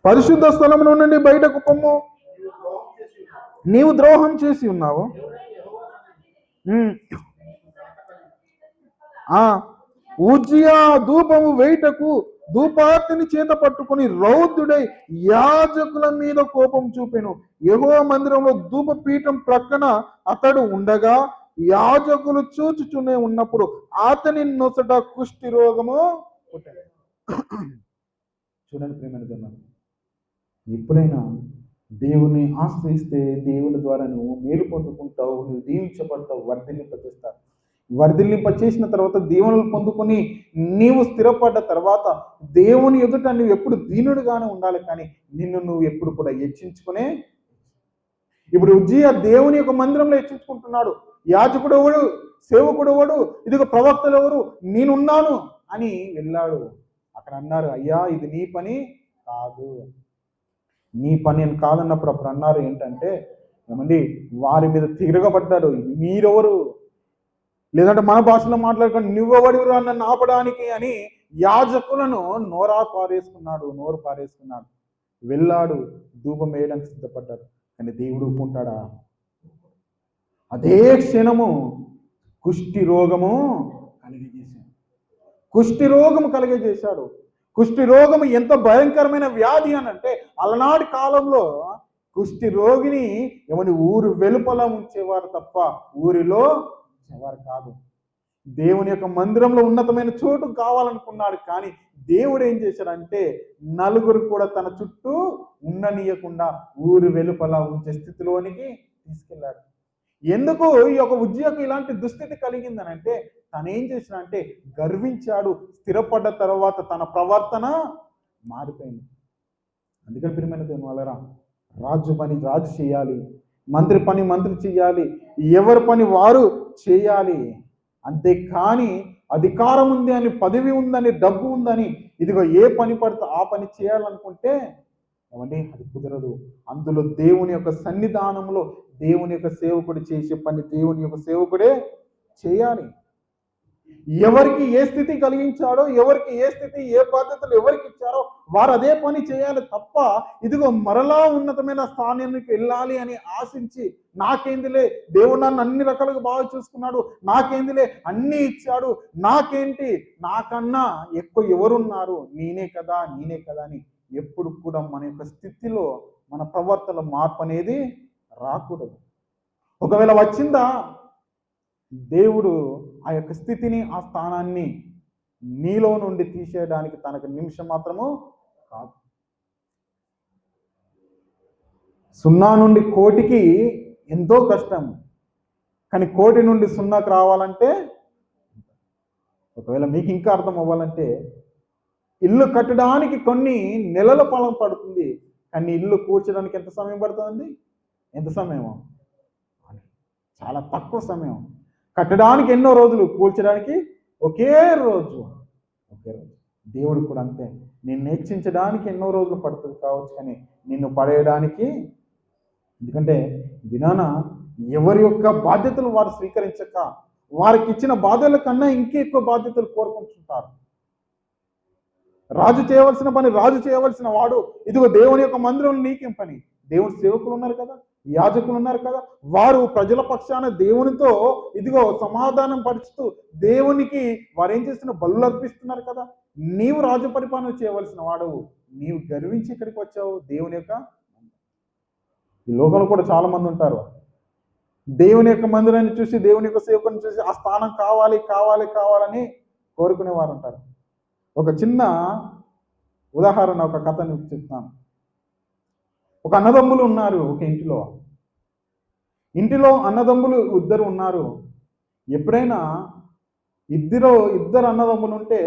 పరిశుద్ధ స్థలములో నుండి బయటకు పొమ్ము, నీవు ద్రోహం చేసి ఉన్నావు. ఉజ్జియా ధూపము వేయుటకు ధూపార్తిని చేత పట్టుకుని రౌద్రుడై యాజకుల మీద కోపం చూపెను. యెహోవా మందిరంలో ధూప పీఠం ప్రక్కన అతడు ఉండగా యాజకులు చూచుచునే ఉన్నప్పుడు అతని నొసట కుష్టి రోగము పుట్టాడు. చూడండి ప్రియమైన జనాలు, ఎప్పుడైనా దేవుని ఆశ్రయిస్తే దేవుని ద్వారా నువ్వు మేలు పొందుకుంటావు, నువ్వు దీవించబడతావు, వర్ధిల్లింపచేస్తావు. వర్ధిల్లింప చేసిన తర్వాత దీవెనలు పొందుకొని నీవు స్థిరపడ్డ తర్వాత దేవుని ఎదుట నువ్వు ఎప్పుడు దీనుడుగానే ఉండాలి, కానీ నిన్ను నువ్వు ఎప్పుడు కూడా హెచ్చించుకునే. ఇప్పుడు ఉజ్జియా దేవుని యొక్క మందిరంలో హెచ్చించుకుంటున్నాడు. యాజకుడు ఎవడు, సేవకుడు ఎవడు, ఇదిగో ప్రవక్తలు ఎవరు, నేనున్నాను అని వెళ్ళాడు. అక్కడ అన్నారు, అయ్యా ఇది నీ పని కాదు, నీ పని అని కాదన్నప్పుడు అప్పుడు అన్నారు ఏంటంటే, ఏమండి వారి మీద తిరగబడ్డాడు, మీరెవరు, లేదంటే మన భాషలో మాట్లాడుకొని నువ్వెవడిరా నన్ను ఆపడానికి అని యాజకులను నోరు పారేసుకున్నాడు. వెళ్ళాడు, ధూపం వేయడానికి సిద్ధపడ్డాడు. కానీ దేవుడు ఊపుకుంటాడా? అదే క్షణము కుష్టి రోగము కలిగజేశాడు. కుష్టి రోగము ఎంత భయంకరమైన వ్యాధి అని అంటే, అలనాటి కాలంలో కుష్టి రోగిని ఏమని ఊరు వెలుపల ఉంచేవారు తప్ప ఊరిలో ఉంచేవారు కాదు. దేవుని యొక్క మందిరంలో ఉన్నతమైన చోటు కావాలనుకున్నాడు, కానీ దేవుడు ఏం చేశాడంటే నలుగురు కూడా తన చుట్టూ ఉండనీయకుండా ఊరు వెలుపల ఉంచే స్థితిలోనికి తీసుకెళ్ళాడు. ఎందుకు ఈ యొక్క ఉజ్జియాకు ఇలాంటి దుస్థితి కలిగిందని అంటే, తను ఏం చేశాడంటే గర్వించాడు. స్థిరపడ్డ తర్వాత తన ప్రవర్తన మారిపోయింది. అందుకని ప్రియమైన దేవుని వాళ్ళరా, రాజు పని రాజు చేయాలి, మంత్రి పని మంత్రి చేయాలి, ఎవరి పని వారు చేయాలి. అంతేకాని అధికారం ఉంది అని, పదవి ఉందని, డబ్బు ఉందని ఇదిగో ఏ పని పడితే ఆ పని చేయాలనుకుంటే ఏమండి అది కుదరదు. అందులో దేవుని యొక్క సన్నిధానంలో దేవుని యొక్క సేవకుడు చేసే పని దేవుని యొక్క సేవకుడే చేయాలి. ఎవరికి ఏ స్థితి కలిగించాడో, ఎవరికి ఏ స్థితి ఏ బాధ్యతలు ఎవరికి ఇచ్చారో వారు అదే పని చేయాలి తప్ప ఇదిగో మరలా ఉన్నతమైన స్థానానికి వెళ్ళాలి అని ఆశించి, నాకేందిలే దేవుడు నన్ను అన్ని రకాలుగా బాగా చూసుకున్నాడు, నాకేందిలే అన్నీ ఇచ్చాడు, నాకేంటి, నాకన్నా ఎక్కువ ఎవరున్నారు, నేనే కదా అని ఎప్పుడు కూడా మన యొక్క స్థితిలో మన ప్రవర్తన మార్పు అనేది రాకూడదు. ఒకవేళ వచ్చిందా, దేవుడు ఆ యొక్క స్థితిని, ఆ స్థానాన్ని నీలో నుండి తీసేయడానికి తనకు నిమిషం మాత్రము కాదు. సున్నా నుండి కోటికి ఎంతో కష్టం. కానీ కోటి నుండి సున్నాకు రావాలంటే, ఒకవేళ మీకు ఇంకా అర్థం అవ్వాలంటే, ఇల్లు కట్టడానికి కొన్ని నెలల కాలం పడుతుంది, కానీ ఇల్లు కూర్చడానికి ఎంత సమయం పడుతుందండి? ఎంత సమయమో? చాలా తక్కువ సమయం. కట్టడానికి ఎన్నో రోజులు, కూల్చడానికి ఒకే రోజు. ఒకే రోజు. దేవుడు కూడా అంతే. నిన్ను హెచ్చించడానికి ఎన్నో రోజులు పడుతుంది కావచ్చు, కానీ నిన్ను పడేయడానికి, ఎందుకంటే దినాన ఎవరి యొక్క బాధ్యతలు వారు స్వీకరించక వారికి ఇచ్చిన బాధ్యతల కన్నా ఇంకే ఎక్కువ బాధ్యతలు కోరుకుంటుంటారు. రాజు చేయవలసిన పని రాజు చేయవలసిన వాడు, ఇదిగో దేవుని యొక్క మందిరంలో నీకేం పని? దేవుని సేవకులు ఉన్నారు కదా, యాజకులు ఉన్నారు కదా, వారు ప్రజల పక్షాన దేవునితో ఇదిగో సమాధానం పరుచుతూ దేవునికి వారు ఏం చేస్తున్న బలులు అర్పిస్తున్నారు కదా. నీవు రాజు పరిపాలన చేయవలసిన వాడు, నీవు గర్వించి ఇక్కడికి వచ్చావు. దేవుని యొక్క ఈ లోకంలో కూడా చాలా మంది ఉంటారు, దేవుని యొక్క మందిరాన్ని చూసి, దేవుని యొక్క సేవకుని చూసి ఆ స్థానం కావాలి కావాలి కావాలని కోరుకునే వారు ఉంటారు. ఒక చిన్న ఉదాహరణ, ఒక కథని చెప్తాను. ఒక అన్నదమ్ములు ఉన్నారు ఒక ఇంటిలో అన్నదమ్ములు ఇద్దరు ఉన్నారు. ఎప్పుడైనా ఇద్దరు అన్నదమ్ములు ఉంటే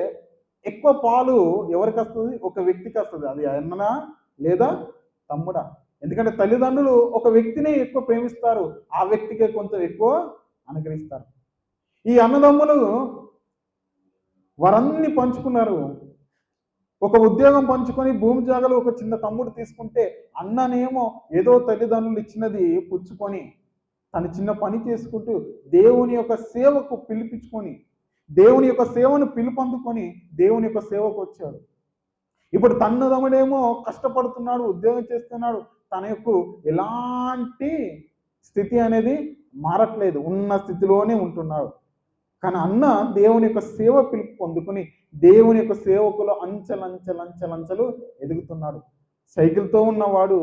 ఎక్కువ పాలు ఎవరికి వస్తుంది? ఒక వ్యక్తికి వస్తుంది. అది అన్ననా లేదా తమ్ముడా? ఎందుకంటే తల్లిదండ్రులు ఒక వ్యక్తిని ఎక్కువ ప్రేమిస్తారు, ఆ వ్యక్తికే కొంచెం ఎక్కువ అనుగ్రహిస్తారు. ఈ అన్నదమ్ములు వారన్నీ పంచుకున్నారు. ఒక ఉద్యోగం పంచుకొని భూమి జాగాలో ఒక చిన్న తమ్ముడు తీసుకుంటే, అన్ననేమో ఏదో తల్లిదండ్రులు ఇచ్చినది పుచ్చుకొని తను చిన్న పని చేసుకుంటూ దేవుని యొక్క సేవకు పిలిపించుకొని, దేవుని యొక్క సేవను పిలుపొందుకొని దేవుని యొక్క సేవకు వచ్చాడు. ఇప్పుడు తన్నదమ్ముడేమో కష్టపడుతున్నాడు, ఉద్యోగం చేస్తున్నాడు, తన యొక్క ఎలాంటి స్థితి అనేది మారట్లేదు, ఉన్న స్థితిలోనే ఉంటున్నాడు. కానీ అన్న దేవుని యొక్క సేవ పిలుపు పొందుకుని దేవుని యొక్క సేవకులు అంచెలంచెలు ఎదుగుతున్నాడు. సైకిల్తో ఉన్నవాడు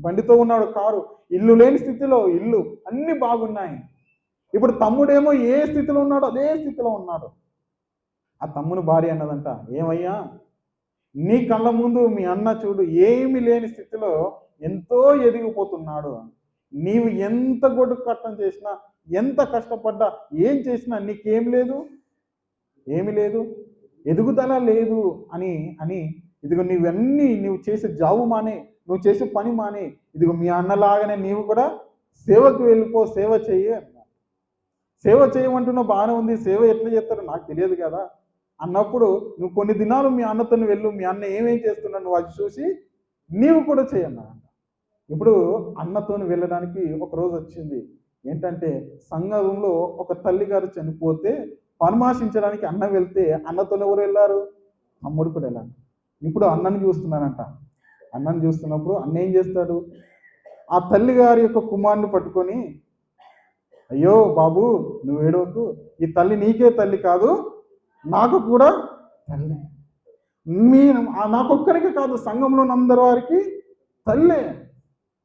బండితో ఉన్నాడు కారు, ఇల్లు లేని స్థితిలో ఇల్లు, అన్ని బాగున్నాయి. ఇప్పుడు తమ్ముడేమో ఏ స్థితిలో ఉన్నాడో అదే స్థితిలో ఉన్నాడు. ఆ తమ్ముని భార్య అన్నదంట, ఏమయ్యా నీ కళ్ళ ముందు మీ అన్న చూడు ఏమి లేని స్థితిలో ఎంతో ఎదిగిపోతున్నాడు. నీవు ఎంత గొడ్డు కట్టం చేసినా, ఎంత కష్టపడ్డా, ఏం చేసినా నీకేం లేదు, ఏమి లేదు, ఎదుగుదల లేదు అని ఇదిగో నువ్వు చేసే జాబు మానే, నువ్వు చేసే పని మానే, ఇదిగో మీ అన్నలాగానే నీవు కూడా సేవకు వెళ్ళిపో, సేవ చెయ్యి అన్నా. సేవ చేయమంటున్నావు బాగానే ఉంది, సేవ ఎట్లా చేస్తారో నాకు తెలియదు కదా అన్నప్పుడు, నువ్వు కొన్ని దినాలు మీ అన్నతో వెళ్ళు, మీ అన్న ఏమేం చేస్తున్నావు నువ్వు అది చూసి నీవు కూడా చేయన్నా. ఇప్పుడు అన్నతో వెళ్ళడానికి ఒక రోజు వచ్చింది. ఏంటంటే సంఘంలో ఒక తల్లి గారు చనిపోతే పరామర్శించడానికి అన్న వెళ్తే అన్నతో ఎవరు వెళ్ళారు? తమ్ముడు కూడా వెళ్ళాడు. ఇప్పుడు అన్నని చూస్తున్నానంట. అన్నని చూస్తున్నప్పుడు అన్న ఏం చేస్తాడు? ఆ తల్లి గారి యొక్క కుమారుని పట్టుకొని, అయ్యో బాబు నువ్వు ఏడవకు, ఈ తల్లి నీకే తల్లి కాదు, నాకు కూడా తల్లి, నాకొక్కరికి కాదు సంఘంలో అందరి వారికి తల్లే.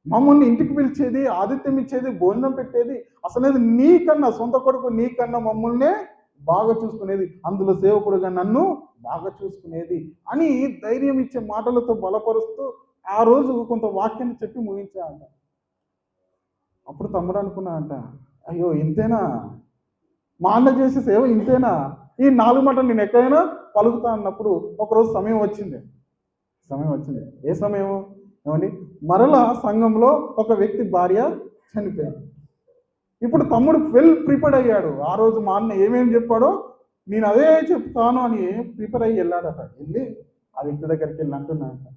మమ్మల్ని ఇంటికి పిలిచేది, ఆతిథ్యం ఇచ్చేది, భోజనం పెట్టేది, అసలు నీకన్నా సొంత కొడుకు నీకన్నా మమ్మల్నే బాగా చూసుకునేది, అందులో సేవకుడుగా నన్ను బాగా చూసుకునేది అని ధైర్యం ఇచ్చే మాటలతో బలపరుస్తూ ఆ రోజు కొంత వాక్యాన్ని చెప్పి ముగించాడంట. అప్పుడు తమ్ముడు అనుకున్నాడంట, అయ్యో ఇంతేనా మా అన్న చేసే సేవ, ఇంతేనా, ఈ 4 మాటలు నేను ఎక్కడైనా పలుకుతా అన్నప్పుడు ఒకరోజు సమయం వచ్చింది. ఏ సమయం ఏమండి? మరలా సంఘంలో ఒక వ్యక్తి భార్య చనిపోయింది. ఇప్పుడు తమ్ముడు వెల్ ప్రిపేర్డ్ అయ్యాడు. ఆ రోజు మా అన్న ఏమేమి చెప్పాడో నేను అదే చెప్తాను అని ప్రిపేర్ అయ్యి వెళ్ళాడట. వెళ్ళి ఆ వ్యక్తి దగ్గరికి వెళ్ళి అంటున్నాడట,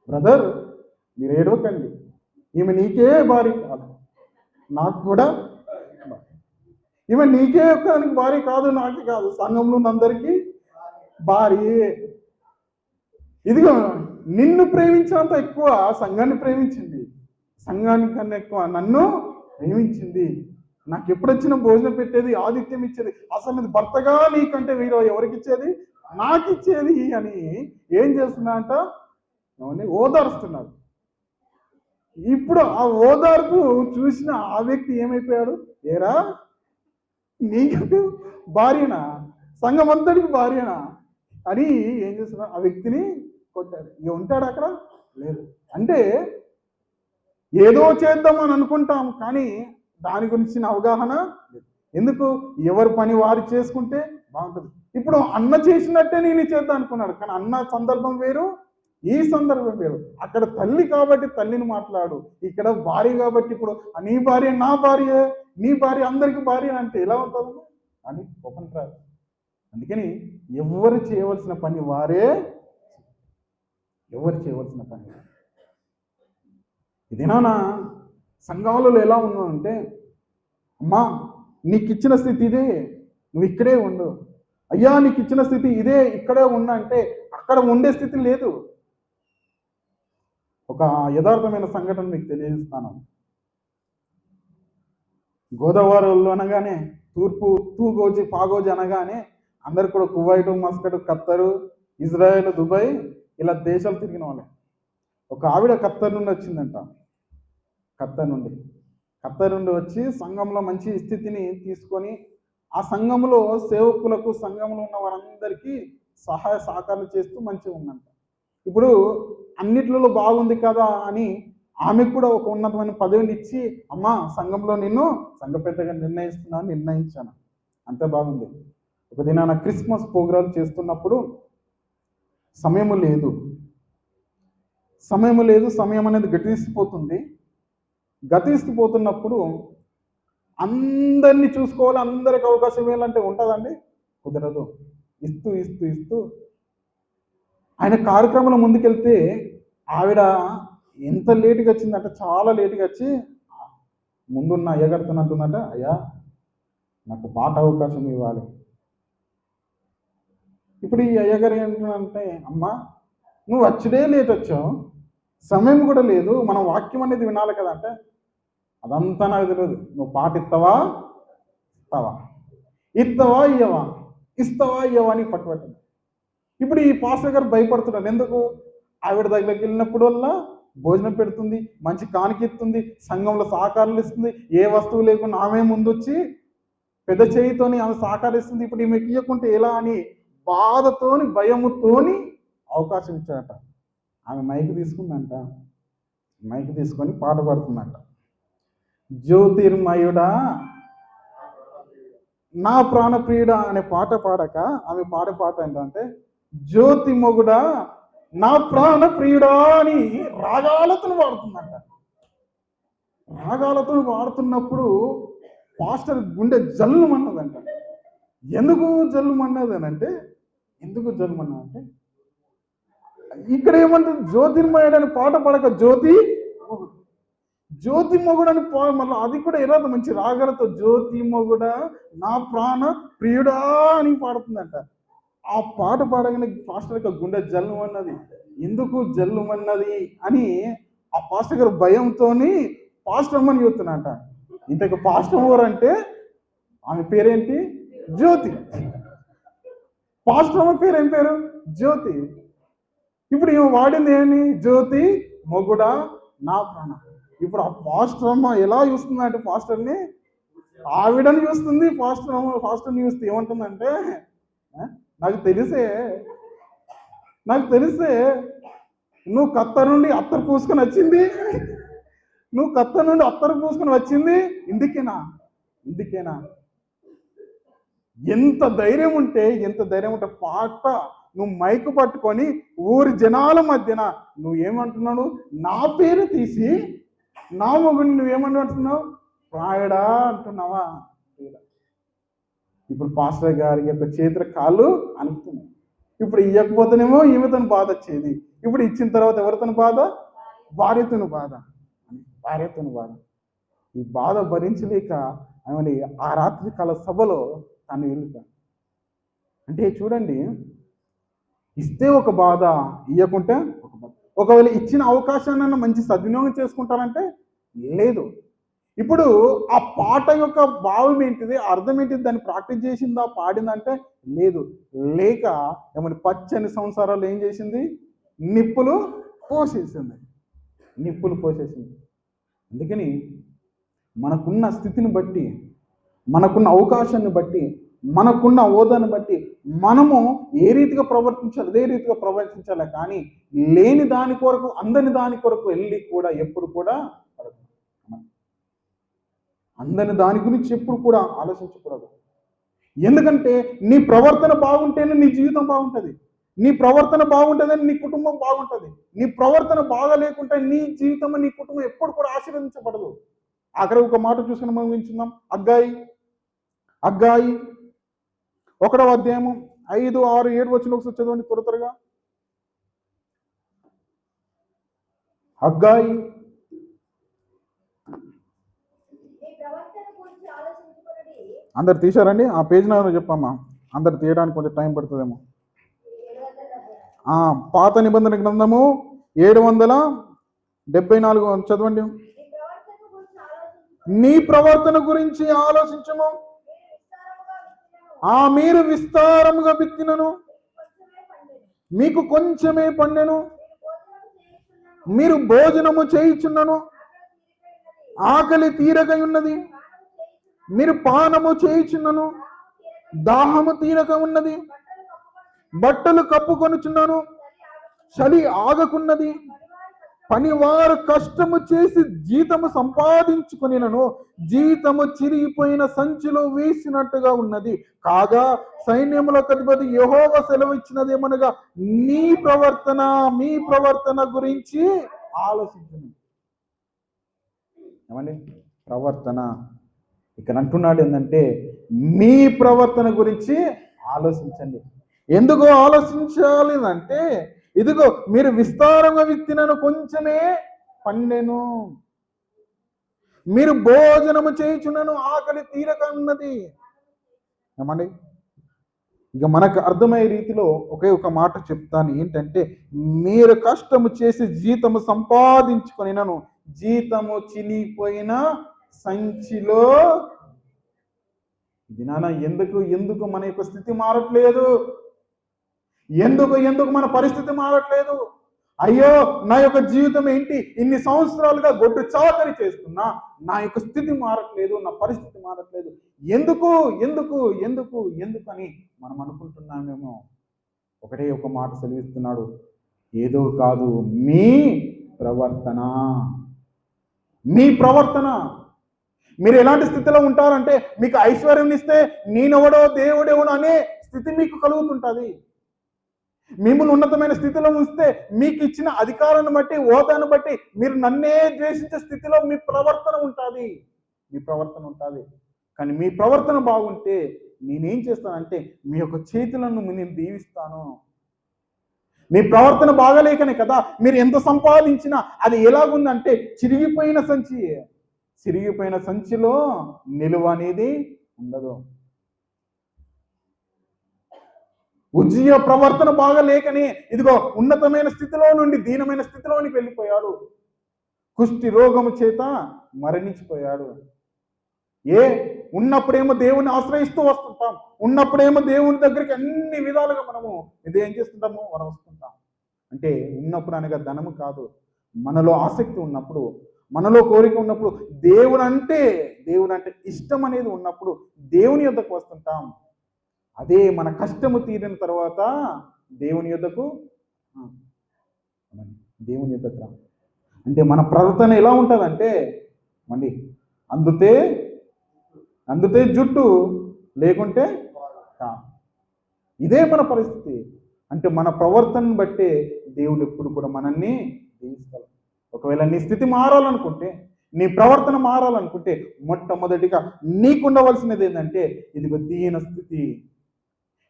బ్రదర్ మీరు ఏడవకండి, ఈమె నీకే భార్య కాదు, నాకు కూడా ఈమె నీకే ఒక్కదానికి భార్య కాదు, నాకే కాదు, సంఘంలో అందరికీ భార్యే. ఇదిగో నిన్ను ప్రేమించినంత ఎక్కువ సంఘాన్ని ప్రేమించింది, సంఘానికన్నా ఎక్కువ నన్ను ప్రేమించింది, నాకు ఎప్పుడొచ్చినా భోజనం పెట్టేది, ఆతిథ్యం ఇచ్చేది, అసలు భర్తగా నీకంటే వీరు ఎవరికి ఇచ్చేది? నాకు ఇచ్చేది అని ఏం చేస్తున్నాడంట? ఓదారుస్తున్నాడు. ఇప్పుడు ఆ ఓదార్పు చూసిన ఆ వ్యక్తి ఏమైపోయాడు? ఏరా నీకు భార్యనా, సంఘం అంతటికి భార్యనా అని ఏం చేస్తున్నాడు? ఆ వ్యక్తిని కొట్టాడు. ఇక ఉంటాడు అక్కడ? లేదు. అంటే ఏదో చేద్దామని అనుకుంటాం, కానీ దాని గురించిన అవగాహన లేదు. ఎందుకు? ఎవరి పని వారు చేసుకుంటే బాగుంటుంది. ఇప్పుడు అన్న చేసినట్టే నేను చేద్దాం అనుకున్నాడు, కానీ అన్న సందర్భం వేరు, ఈ సందర్భం వేరు. అక్కడ తల్లి కాబట్టి తల్లిని మాట్లాడు, ఇక్కడ భార్య కాబట్టి ఇప్పుడు నీ భార్య నా భార్య, నీ భార్య అందరికి భార్య అంటే ఎలా ఉంటుంది అని ఒప్పంటారు. అందుకని ఎవరు చేయవలసిన పని వారే, ఎవరు చేయవలసిన పని. ఇదేనా సంఘాలలో ఎలా ఉన్నానంటే, అమ్మా నీకు ఇచ్చిన స్థితి ఇదే, నువ్వు ఇక్కడే ఉండు. అయ్యా నీకు ఇచ్చిన స్థితి ఇదే, ఇక్కడే ఉన్నా అంటే అక్కడ ఉండే స్థితి లేదు. ఒక యథార్థమైన సంఘటన మీకు తెలియజేస్తాను. గోదావరిలో అనగానే తూగోజి పాగోజి అనగానే అందరు కూడా కువైట్, మస్కట్, ఖత్తరు, ఇజ్రాయెల్, దుబాయ్ ఇలా దేశాలు తిరిగిన వాళ్ళే. ఒక ఆవిడ ఖత్తర్ నుండి వచ్చిందంట. ఖత్తర్ నుండి వచ్చి సంఘంలో మంచి స్థితిని తీసుకొని ఆ సంఘంలో సేవకులకు, సంఘంలో ఉన్న వారందరికీ సహాయ సహకారాలు చేస్తూ మంచిగా ఉందంట. ఇప్పుడు అన్నిట్లలో బాగుంది కదా అని ఆమెకు కూడా ఒక ఉన్నతమైన పదవిని ఇచ్చి, అమ్మా సంఘంలో నిన్ను సంఘ పెద్దగా నిర్ణయించాను. అంతే బాగుంది. ఒక దినాన క్రిస్మస్ ప్రోగ్రాం చేస్తున్నప్పుడు సమయం లేదు, సమయం అనేది గతిస్తుపోతున్నప్పుడు అందరినీ చూసుకోవాలి, అందరికి అవకాశం ఇవ్వాలంటే ఉంటుందండి? కుదరదు. ఇస్తూ ఆయన కార్యక్రమంలో ముందుకెళ్తే ఆవిడ ఎంత లేటుగా వచ్చిందంటే, చాలా లేటుగా వచ్చి ముందున్న అయ్యగారితో అంటుందంట, అయ్యా నాకు పాట అవకాశం ఇవ్వాలి. ఇప్పుడు ఈ అయ్యగారు ఏంటంటే, అమ్మా నువ్వు వచ్చుడే లేట్ వచ్చావు, సమయం కూడా లేదు, మనం వాక్యం అనేది వినాలి కదా అంటే, అదంతా నాకు తెలియదు, నువ్వు పాట ఇస్తావా ఇయ్యవా అని పట్టుబట్టింది. ఇప్పుడు ఈ పాస్టర్ గారు భయపడుతున్నాడు. ఎందుకు? ఆవిడ దగ్గరికి వెళ్ళినప్పుడు వల్ల భోజనం పెడుతుంది, మంచి కానికిస్తుంది, సంఘంలో సహకారాలు ఇస్తుంది, ఏ వస్తువు లేకుండా ఆమె ముందొచ్చి పెద్ద చేయితోని ఆమె సహకరిస్తుంది. ఇప్పుడు ఈమె ఇయ్యకుంటే ఎలా అని బాధతోని, భయముతోని అవకాశం ఇచ్చాడట. ఆమె మైక్ తీసుకుందంట, మైక్ తీసుకొని పాట పాడుతుందంట. జ్యోతిర్మయుడా నా ప్రాణప్రియుడా అనే పాట పాడక ఆమె పాట ఏంటంటే, జ్యోతి మొగుడా నా ప్రాణప్రియుడా అని రాగాలతో వాడుతుందంట. రాగాలతో వాడుతున్నప్పుడు పాస్టర్ గుండె జల్లుమన్నదంట. ఎందుకు జల్లుమన్నదనంటే ఇక్కడ ఏమంటుంది, జ్యోతిర్మయుడు అని పాట పాడక జ్యోతి మొగుడు అని మళ్ళీ అది కూడా ఎలా మంచి రాగాలతో జ్యోతి మొగుడా నా ప్రాణ ప్రియుడా అని పాడుతుందంట. ఆ పాట పాడగానే పాస్టర్ యొక్క గుండె జల్లుమన్నది. ఎందుకు జల్లుమన్నది అని ఆ పాస్టర్ గారు భయంతో పాస్టర్ అమ్మని చెప్తున్నట. ఇంతకు పాస్టర్ ఎవరు అంటే ఆమె పేరేంటి? జ్యోతి. పాస్టర్ అమ్మ పేరు ఏం పేరు? జ్యోతి. ఇప్పుడు ఈమె వాడింది ఏమి? జ్యోతి మొగుడా నా ప్రాణ. ఇప్పుడు ఆ పాస్టర్ అమ్మ ఎలా చూస్తుంది అంటే పాస్టర్ని, ఆవిడని చూస్తుంది. పాస్టర్ని చూస్తే ఏమంటుందంటే, నాకు తెలిసే నువ్వు ఖత్తర్ నుండి అత్తరు పూసుకొని వచ్చింది ఇందుకేనా? ఎంత ధైర్యం ఉంటే పాట నువ్వు మైకు పట్టుకొని ఊరి జనాల మధ్యన నువ్వేమంటున్నావు? నా పేరు తీసి నా మొగుడిని నువ్వేమంటున్నావు? ప్రాయుడా అంటున్నావా? ఇప్పుడు పాస్టర్ గారి యొక్క చేతుల కాళ్ళు అనుకుతున్నాయి. ఇప్పుడు ఇవ్వకపోతేనేమో ఈమెతోని బాధ వచ్చేది. ఇప్పుడు ఇచ్చిన తర్వాత ఎవరితోని బాధ? భార్యతోని బాధ. ఈ బాధ భరించలేక ఆమె ఆ రాత్రి కాల సభలో తను వెళ్ళిపోయాను. అంటే చూడండి, ఇస్తే ఒక బాధ, ఇవ్వకుంటే ఒక బాధ. ఒకవేళ ఇచ్చిన అవకాశాన్ని మంచి సద్వినియోగం చేసుకుంటారంటే లేదు. ఇప్పుడు ఆ పాట యొక్క భావం ఏంటిది, అర్థం ఏంటిది, దాన్ని ప్రాక్టీస్ చేసిందా, పాడిందంటే లేదు. లేక ఏమన్నా పచ్చని సంసారాలు ఏం చేసింది? నిప్పులు పోసేసింది. అందుకని మనకున్న స్థితిని బట్టి, మనకున్న అవకాశాన్ని బట్టి, మనకున్న హోదాను బట్టి మనము ఏ రీతిగా ప్రవర్తించాలి అదే రీతిగా ప్రవర్తించాలి. కానీ లేని దాని కొరకు, అందని దాని కొరకు వెళ్ళి కూడా ఎప్పుడు కూడా అందని దాని గురించి ఎప్పుడు కూడా ఆలోచించకూడదు. ఎందుకంటే నీ ప్రవర్తన బాగుంటేనే నీ జీవితం బాగుంటుంది. నీ ప్రవర్తన బాగుంటుందని నీ కుటుంబం బాగుంటుంది. నీ ప్రవర్తన బాగా లేకుంటే నీ జీవితం నీ కుటుంబం ఎప్పుడు కూడా ఆశీర్వదించబడదు. అక్కడ ఒక మాట చూసుకుని మనం వింటున్నాం. అగ్గాయి 1వ అధ్యాయము 5, 6, 7 వచ్చిన ఒకసారి చదవండి త్వరగా. అగ్గాయి అందరు తీశారండి? ఆ పేజ్ నెంబర్ చెప్పమ్మా. అందరు తీయడానికి కొంచెం టైం పడుతుందేమో. పాత నిబంధన గ్రంథము 774 చదవండి. నీ ప్రవర్తన గురించి ఆలోచించము. మీరు విస్తారముగా విత్తినను మీకు కొంచెమే పండెను. మీరు భోజనము చేయుచున్నను ఆకలి తీరక ఉన్నది. మీరు పానము చేయుచున్నను దాహము తీరక ఉన్నది. బట్టలు కప్పుకొనుచున్నాను చలి ఆగకున్నది. పనివారు కష్టము చేసి జీతము సంపాదించుకొనినను జీతము చిరిగిపోయిన సంచిలో వేసినట్టుగా ఉన్నది. కాగా సైన్యములకు అధిపతి యెహోవా సెలవిచ్చినదేమనగా మీ ప్రవర్తన గురించి ఆలోచించండి. ఏమండి? ప్రవర్తన ఇక్కడ అంటున్నాడు ఏంటంటే మీ ప్రవర్తన గురించి ఆలోచించండి. ఎందుకు ఆలోచించాలి అంటే, ఇదిగో మీరు విస్తారంగా విత్తినను కొంచెమే పండెను. మీరు భోజనము చేయుచున్నను ఆకలి తీరక ఉన్నది. ఏమండి? ఇక మనకు అర్థమయ్యే రీతిలో ఒకే ఒక మాట చెప్తాను. ఏంటంటే, మీరు కష్టము చేసి జీతము సంపాదించుకొనినను జీతము చినిగిపోయిన సంచిలో. ఇది నాన్న ఎందుకు మన యొక్క స్థితి మారట్లేదు? ఎందుకు మన పరిస్థితి మారట్లేదు? అయ్యో, నా యొక్క జీవితం ఏంటి? ఇన్ని సంవత్సరాలుగా గొడ్డు చాకరీ చేస్తున్నా, నా యొక్క స్థితి మారట్లేదు, నా పరిస్థితి మారట్లేదు. ఎందుకు అని మనం అనుకుంటున్నామేమో. ఒకటే ఒక మాట సెలవిస్తున్నాడు. ఏదో కాదు, మీ ప్రవర్తన. మీరు ఎలాంటి స్థితిలో ఉంటారంటే, మీకు ఐశ్వర్యం ఇస్తే నేనెవడో దేవుడెవడో అనే స్థితి మీకు కలుగుతుంటుంది. మిమ్మల్ని ఉన్నతమైన స్థితిలో ఉంచితే మీకు ఇచ్చిన అధికారాన్ని బట్టి, హోదాను బట్టి మీరు నన్నే ద్వేషించే స్థితిలో మీ ప్రవర్తన ఉంటుంది. కానీ మీ ప్రవర్తన బాగుంటే నేనేం చేస్తానంటే మీ యొక్క చేతులను నేను దీవిస్తాను. మీ ప్రవర్తన బాగలేకనే కదా మీరు ఎంత సంపాదించినా అది ఎలాగుందంటే చిరిగిపోయిన సంచిలో నిలువ అనేది ఉండదు. ఉజ్జియా ప్రవర్తన బాగలేకనే ఇదిగో ఉన్నతమైన స్థితిలో నుండి దీనమైన స్థితిలోనికి వెళ్ళిపోయాడు. కుష్టి రోగము చేత మరణించిపోయాడు. ఉన్నప్పుడేమో దేవుని ఆశ్రయిస్తూ వస్తుంటాం, ఉన్నప్పుడేమో దేవుని దగ్గరికి అన్ని విధాలుగా మనము ఏం చేస్తుంటాము, మనం వస్తుంటాం. అంటే ఉన్నప్పుడు అనగా ధనము కాదు, మనలో ఆసక్తి ఉన్నప్పుడు, మనలో కోరిక ఉన్నప్పుడు, దేవుడు అంటే ఇష్టం అనేది ఉన్నప్పుడు దేవుని యొద్దకు వస్తుంటాం. అదే మన కష్టము తీరిన తర్వాత దేవుని యొద్దకు అంటే మన ప్రవర్తన ఎలా ఉంటుందంటే, మళ్ళీ అందుతే జుట్టు లేకుంటే ఇదే మన పరిస్థితి. అంటే మన ప్రవర్తనను బట్టే దేవుడు ఎప్పుడు కూడా మనల్ని దీవిస్తాడు. ఒకవేళ నీ స్థితి మారాలనుకుంటే, నీ ప్రవర్తన మారాలనుకుంటే మొట్టమొదటిగా నీకుండవలసినది ఏంటంటే ఇదిగో దీన స్థితి.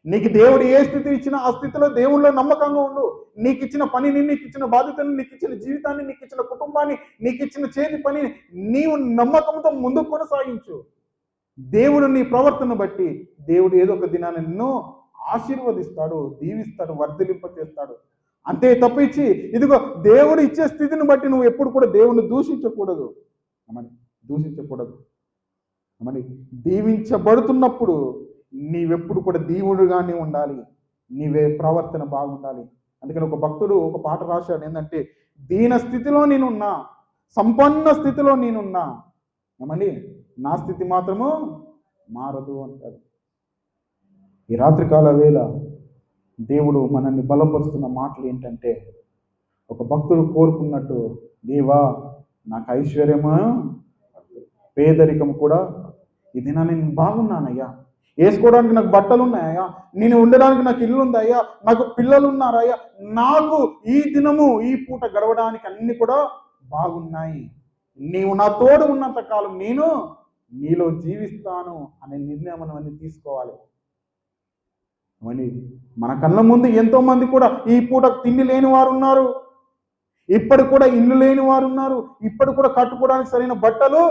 నీకు దేవుడు ఏ స్థితి ఇచ్చినా ఆ స్థితిలో దేవుళ్ళో నమ్మకంగా ఉండు. నీకు ఇచ్చిన పనిని, నీకు ఇచ్చిన బాధ్యతని, నీకు ఇచ్చిన జీవితాన్ని, నీకు ఇచ్చిన కుటుంబాన్ని, నీకు ఇచ్చిన చేతి పనిని నీవు నమ్మకంతో ముందుకు కొనసాగించు. దేవుడు నీ ప్రవర్తన బట్టి దేవుడు ఏదో ఒక దినాన్ని నిన్ను ఆశీర్వదిస్తాడు, దీవిస్తాడు, వర్ధిలింప చేస్తాడు. అంతే తప్పించి ఇదిగో దేవుడు ఇచ్చే స్థితిని బట్టి నువ్వు ఎప్పుడు కూడా దేవుణ్ణి దూషించకూడదు. దీవించబడుతున్నప్పుడు నీవెప్పుడు కూడా దీవుడుగానే ఉండాలి, నీవే ప్రవర్తన బాగుండాలి. అందుకని ఒక భక్తుడు ఒక పాట రాశాడు, ఏంటంటే దీన స్థితిలో నేనున్నా, సంపన్న స్థితిలో నేనున్నా, నా స్థితి మాత్రము మారదు అంటాడు. ఈ రాత్రికాల వేళ దేవుడు మనల్ని బలపరుస్తున్న మాటలు ఏంటంటే, ఒక భక్తుడు కోరుకున్నట్టు, దేవా నాకు ఐశ్వర్యము పేదరికం కూడా ఇది నేను బాగున్నానయ్యా, వేసుకోవడానికి నాకు బట్టలు ఉన్నాయా, నేను ఉండడానికి నాకు ఇల్లు ఉందయ్యా, నాకు పిల్లలు ఉన్నారయ్యా, నాకు ఈ దినము ఈ పూట గడవడానికి అన్ని కూడా బాగున్నాయి, నీవు నా తోడు ఉన్నంత కాలం నేను నీలో జీవిస్తాను అనే నిర్ణయం మనం అన్ని తీసుకోవాలి. మరి మన కళ్ళ ముందు ఎంతో మంది కూడా ఈ పూట తిండి లేని వారు ఉన్నారు, ఇప్పటి కూడా ఇల్లు లేని వారు ఉన్నారు, ఇప్పటి కూడా కట్టుకోవడానికి సరైన బట్టలు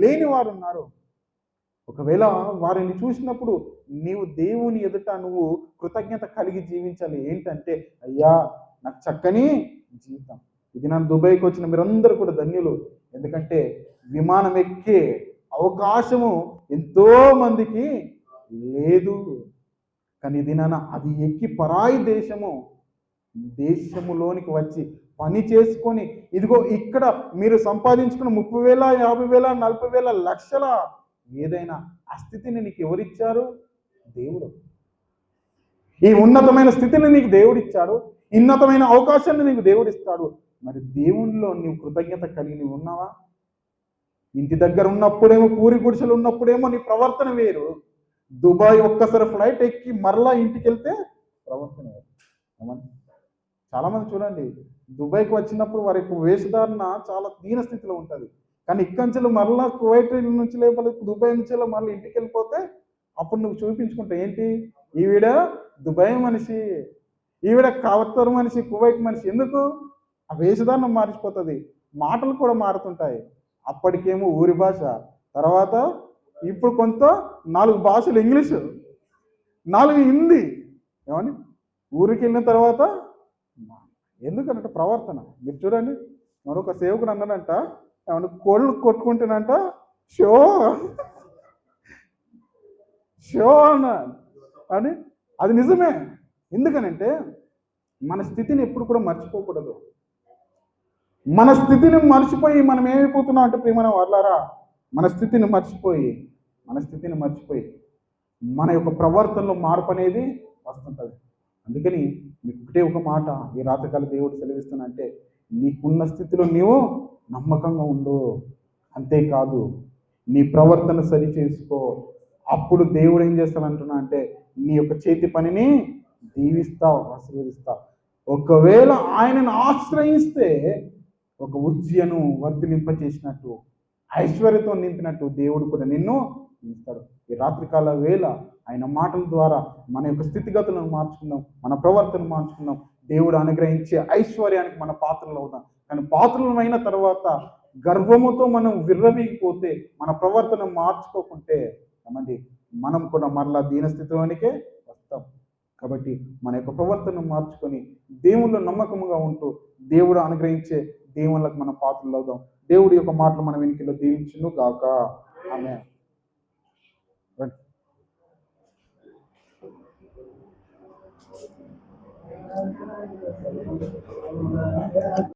లేని వారు ఉన్నారు. ఒకవేళ వారిని చూసినప్పుడు నీవు దేవుని ఎదుట నువ్వు కృతజ్ఞత కలిగి జీవించాలి. ఏంటంటే, అయ్యా నాకు చక్కని జీవితం, ఇది నన్ను దుబాయ్కి వచ్చిన మీరందరూ కూడా ధన్యులు. ఎందుకంటే విమానం ఎక్కే అవకాశము ఎంతో మందికి లేదు. కానీ ఇది అది ఎక్కి పరాయి దేశములోనికి వచ్చి పని చేసుకొని, ఇదిగో ఇక్కడ మీరు సంపాదించుకున్న 30,000, 50,000, 40,000, లక్షల ఏదైనా ఆ స్థితిని నీకు ఎవరిచ్చారు? దేవుడు. ఈ ఉన్నతమైన స్థితిని నీకు దేవుడిచ్చాడు, ఉన్నతమైన అవకాశాన్ని నీకు దేవుడిస్తాడు. మరి దేవునిలో నీవు కృతజ్ఞత కలిగి నీవు ఉన్నావా? ఇంటి దగ్గర ఉన్నప్పుడేమో, పూరి గుడిసెలు ఉన్నప్పుడేమో నీ ప్రవర్తన వేరు, దుబాయ్ ఒక్కసారి ఫ్లైట్ ఎక్కి మరలా ఇంటికి వెళ్తే ప్రవర్తన వేరు. చాలామంది చూడండి, దుబాయ్కి వచ్చినప్పుడు వారి యొక్క వేషధారణ చాలా దీన స్థితిలో ఉంటుంది. కానీ ఇక్కడి నుంచి మరలా కువైట్ నుంచి లేకపోతే దుబాయ్ నుంచి మళ్ళీ ఇంటికి వెళ్ళిపోతే అప్పుడు నువ్వు చూపించుకుంటావు, ఏంటి ఈవిడ దుబాయ్ మనిషి, ఈవిడ ఖత్తర్ మనిషి, కువైట్ మనిషి. ఎందుకు? ఆ వేషధారణ మారిపోతుంది, మాటలు కూడా మారుతుంటాయి. అప్పటికేమో ఊరి భాష, తర్వాత ఇప్పుడు కొంత 4 భాషలు, ఇంగ్లీషు, 4 హిందీ. ఏమని ఊరికి వెళ్ళిన తర్వాత ఎందుకంటే ప్రవర్తన. మీరు చూడండి, మరొక సేవకుడు అన్నాడంట, ఏమన్నా కోళ్ళు కొట్టుకుంటేనంట షో అన్నాడు అని. అది నిజమే. ఎందుకనంటే మన స్థితిని ఎప్పుడు కూడా మర్చిపోకూడదు. మన స్థితిని మర్చిపోయి మనం ఏమైపోతున్నాం అంటే, ప్రియమైన వాళ్ళారా, మన స్థితిని మర్చిపోయి మన యొక్క ప్రవర్తనలో మార్పు అనేది వస్తుంటుంది. అందుకని మీకు ఒకటే ఒక మాట ఈ రాత్రికాల దేవుడు సెలవిస్తున్నా అంటే, నీకున్న స్థితిలో నీవు నమ్మకంగా ఉండు, అంతేకాదు నీ ప్రవర్తన సరి చేసుకో. అప్పుడు దేవుడు ఏం చేస్తానంటున్నా అంటే, నీ యొక్క చేతి పనిని దీవిస్తావు, ఆశీర్వదిస్తావు. ఒకవేళ ఆయనను ఆశ్రయిస్తే ఒక ఉజ్జయను వర్ధిలింప చేసినట్టు, ఐశ్వర్యతో నింపినట్టు దేవుడు కూడా నిన్ను ఇస్తాడు. ఈ రాత్రికాల వేళ ఆయన మాటల ద్వారా మన యొక్క స్థితిగతులను మార్చుకుందాం, మన ప్రవర్తన మార్చుకుందాం. దేవుడు అనుగ్రహించే ఐశ్వర్యానికి మన పాత్రలు అవుదాం. కానీ పాత్రలమైన తర్వాత గర్వముతో మనం విర్రవీగిపోతే, మన ప్రవర్తన మార్చుకోకుంటే మనం కూడా మరలా దీనస్థితిలోనికే వస్తాం. కాబట్టి మన యొక్క ప్రవర్తన మార్చుకొని దేవుళ్ళో నమ్మకముగా ఉంటూ దేవుడు అనుగ్రహించే దేవుళ్ళకు మన పాత్రలు అవుదాం. దేవుడి యొక్క మాటలు మన వెనుకలో దీవించును గాక. ఆమేన్.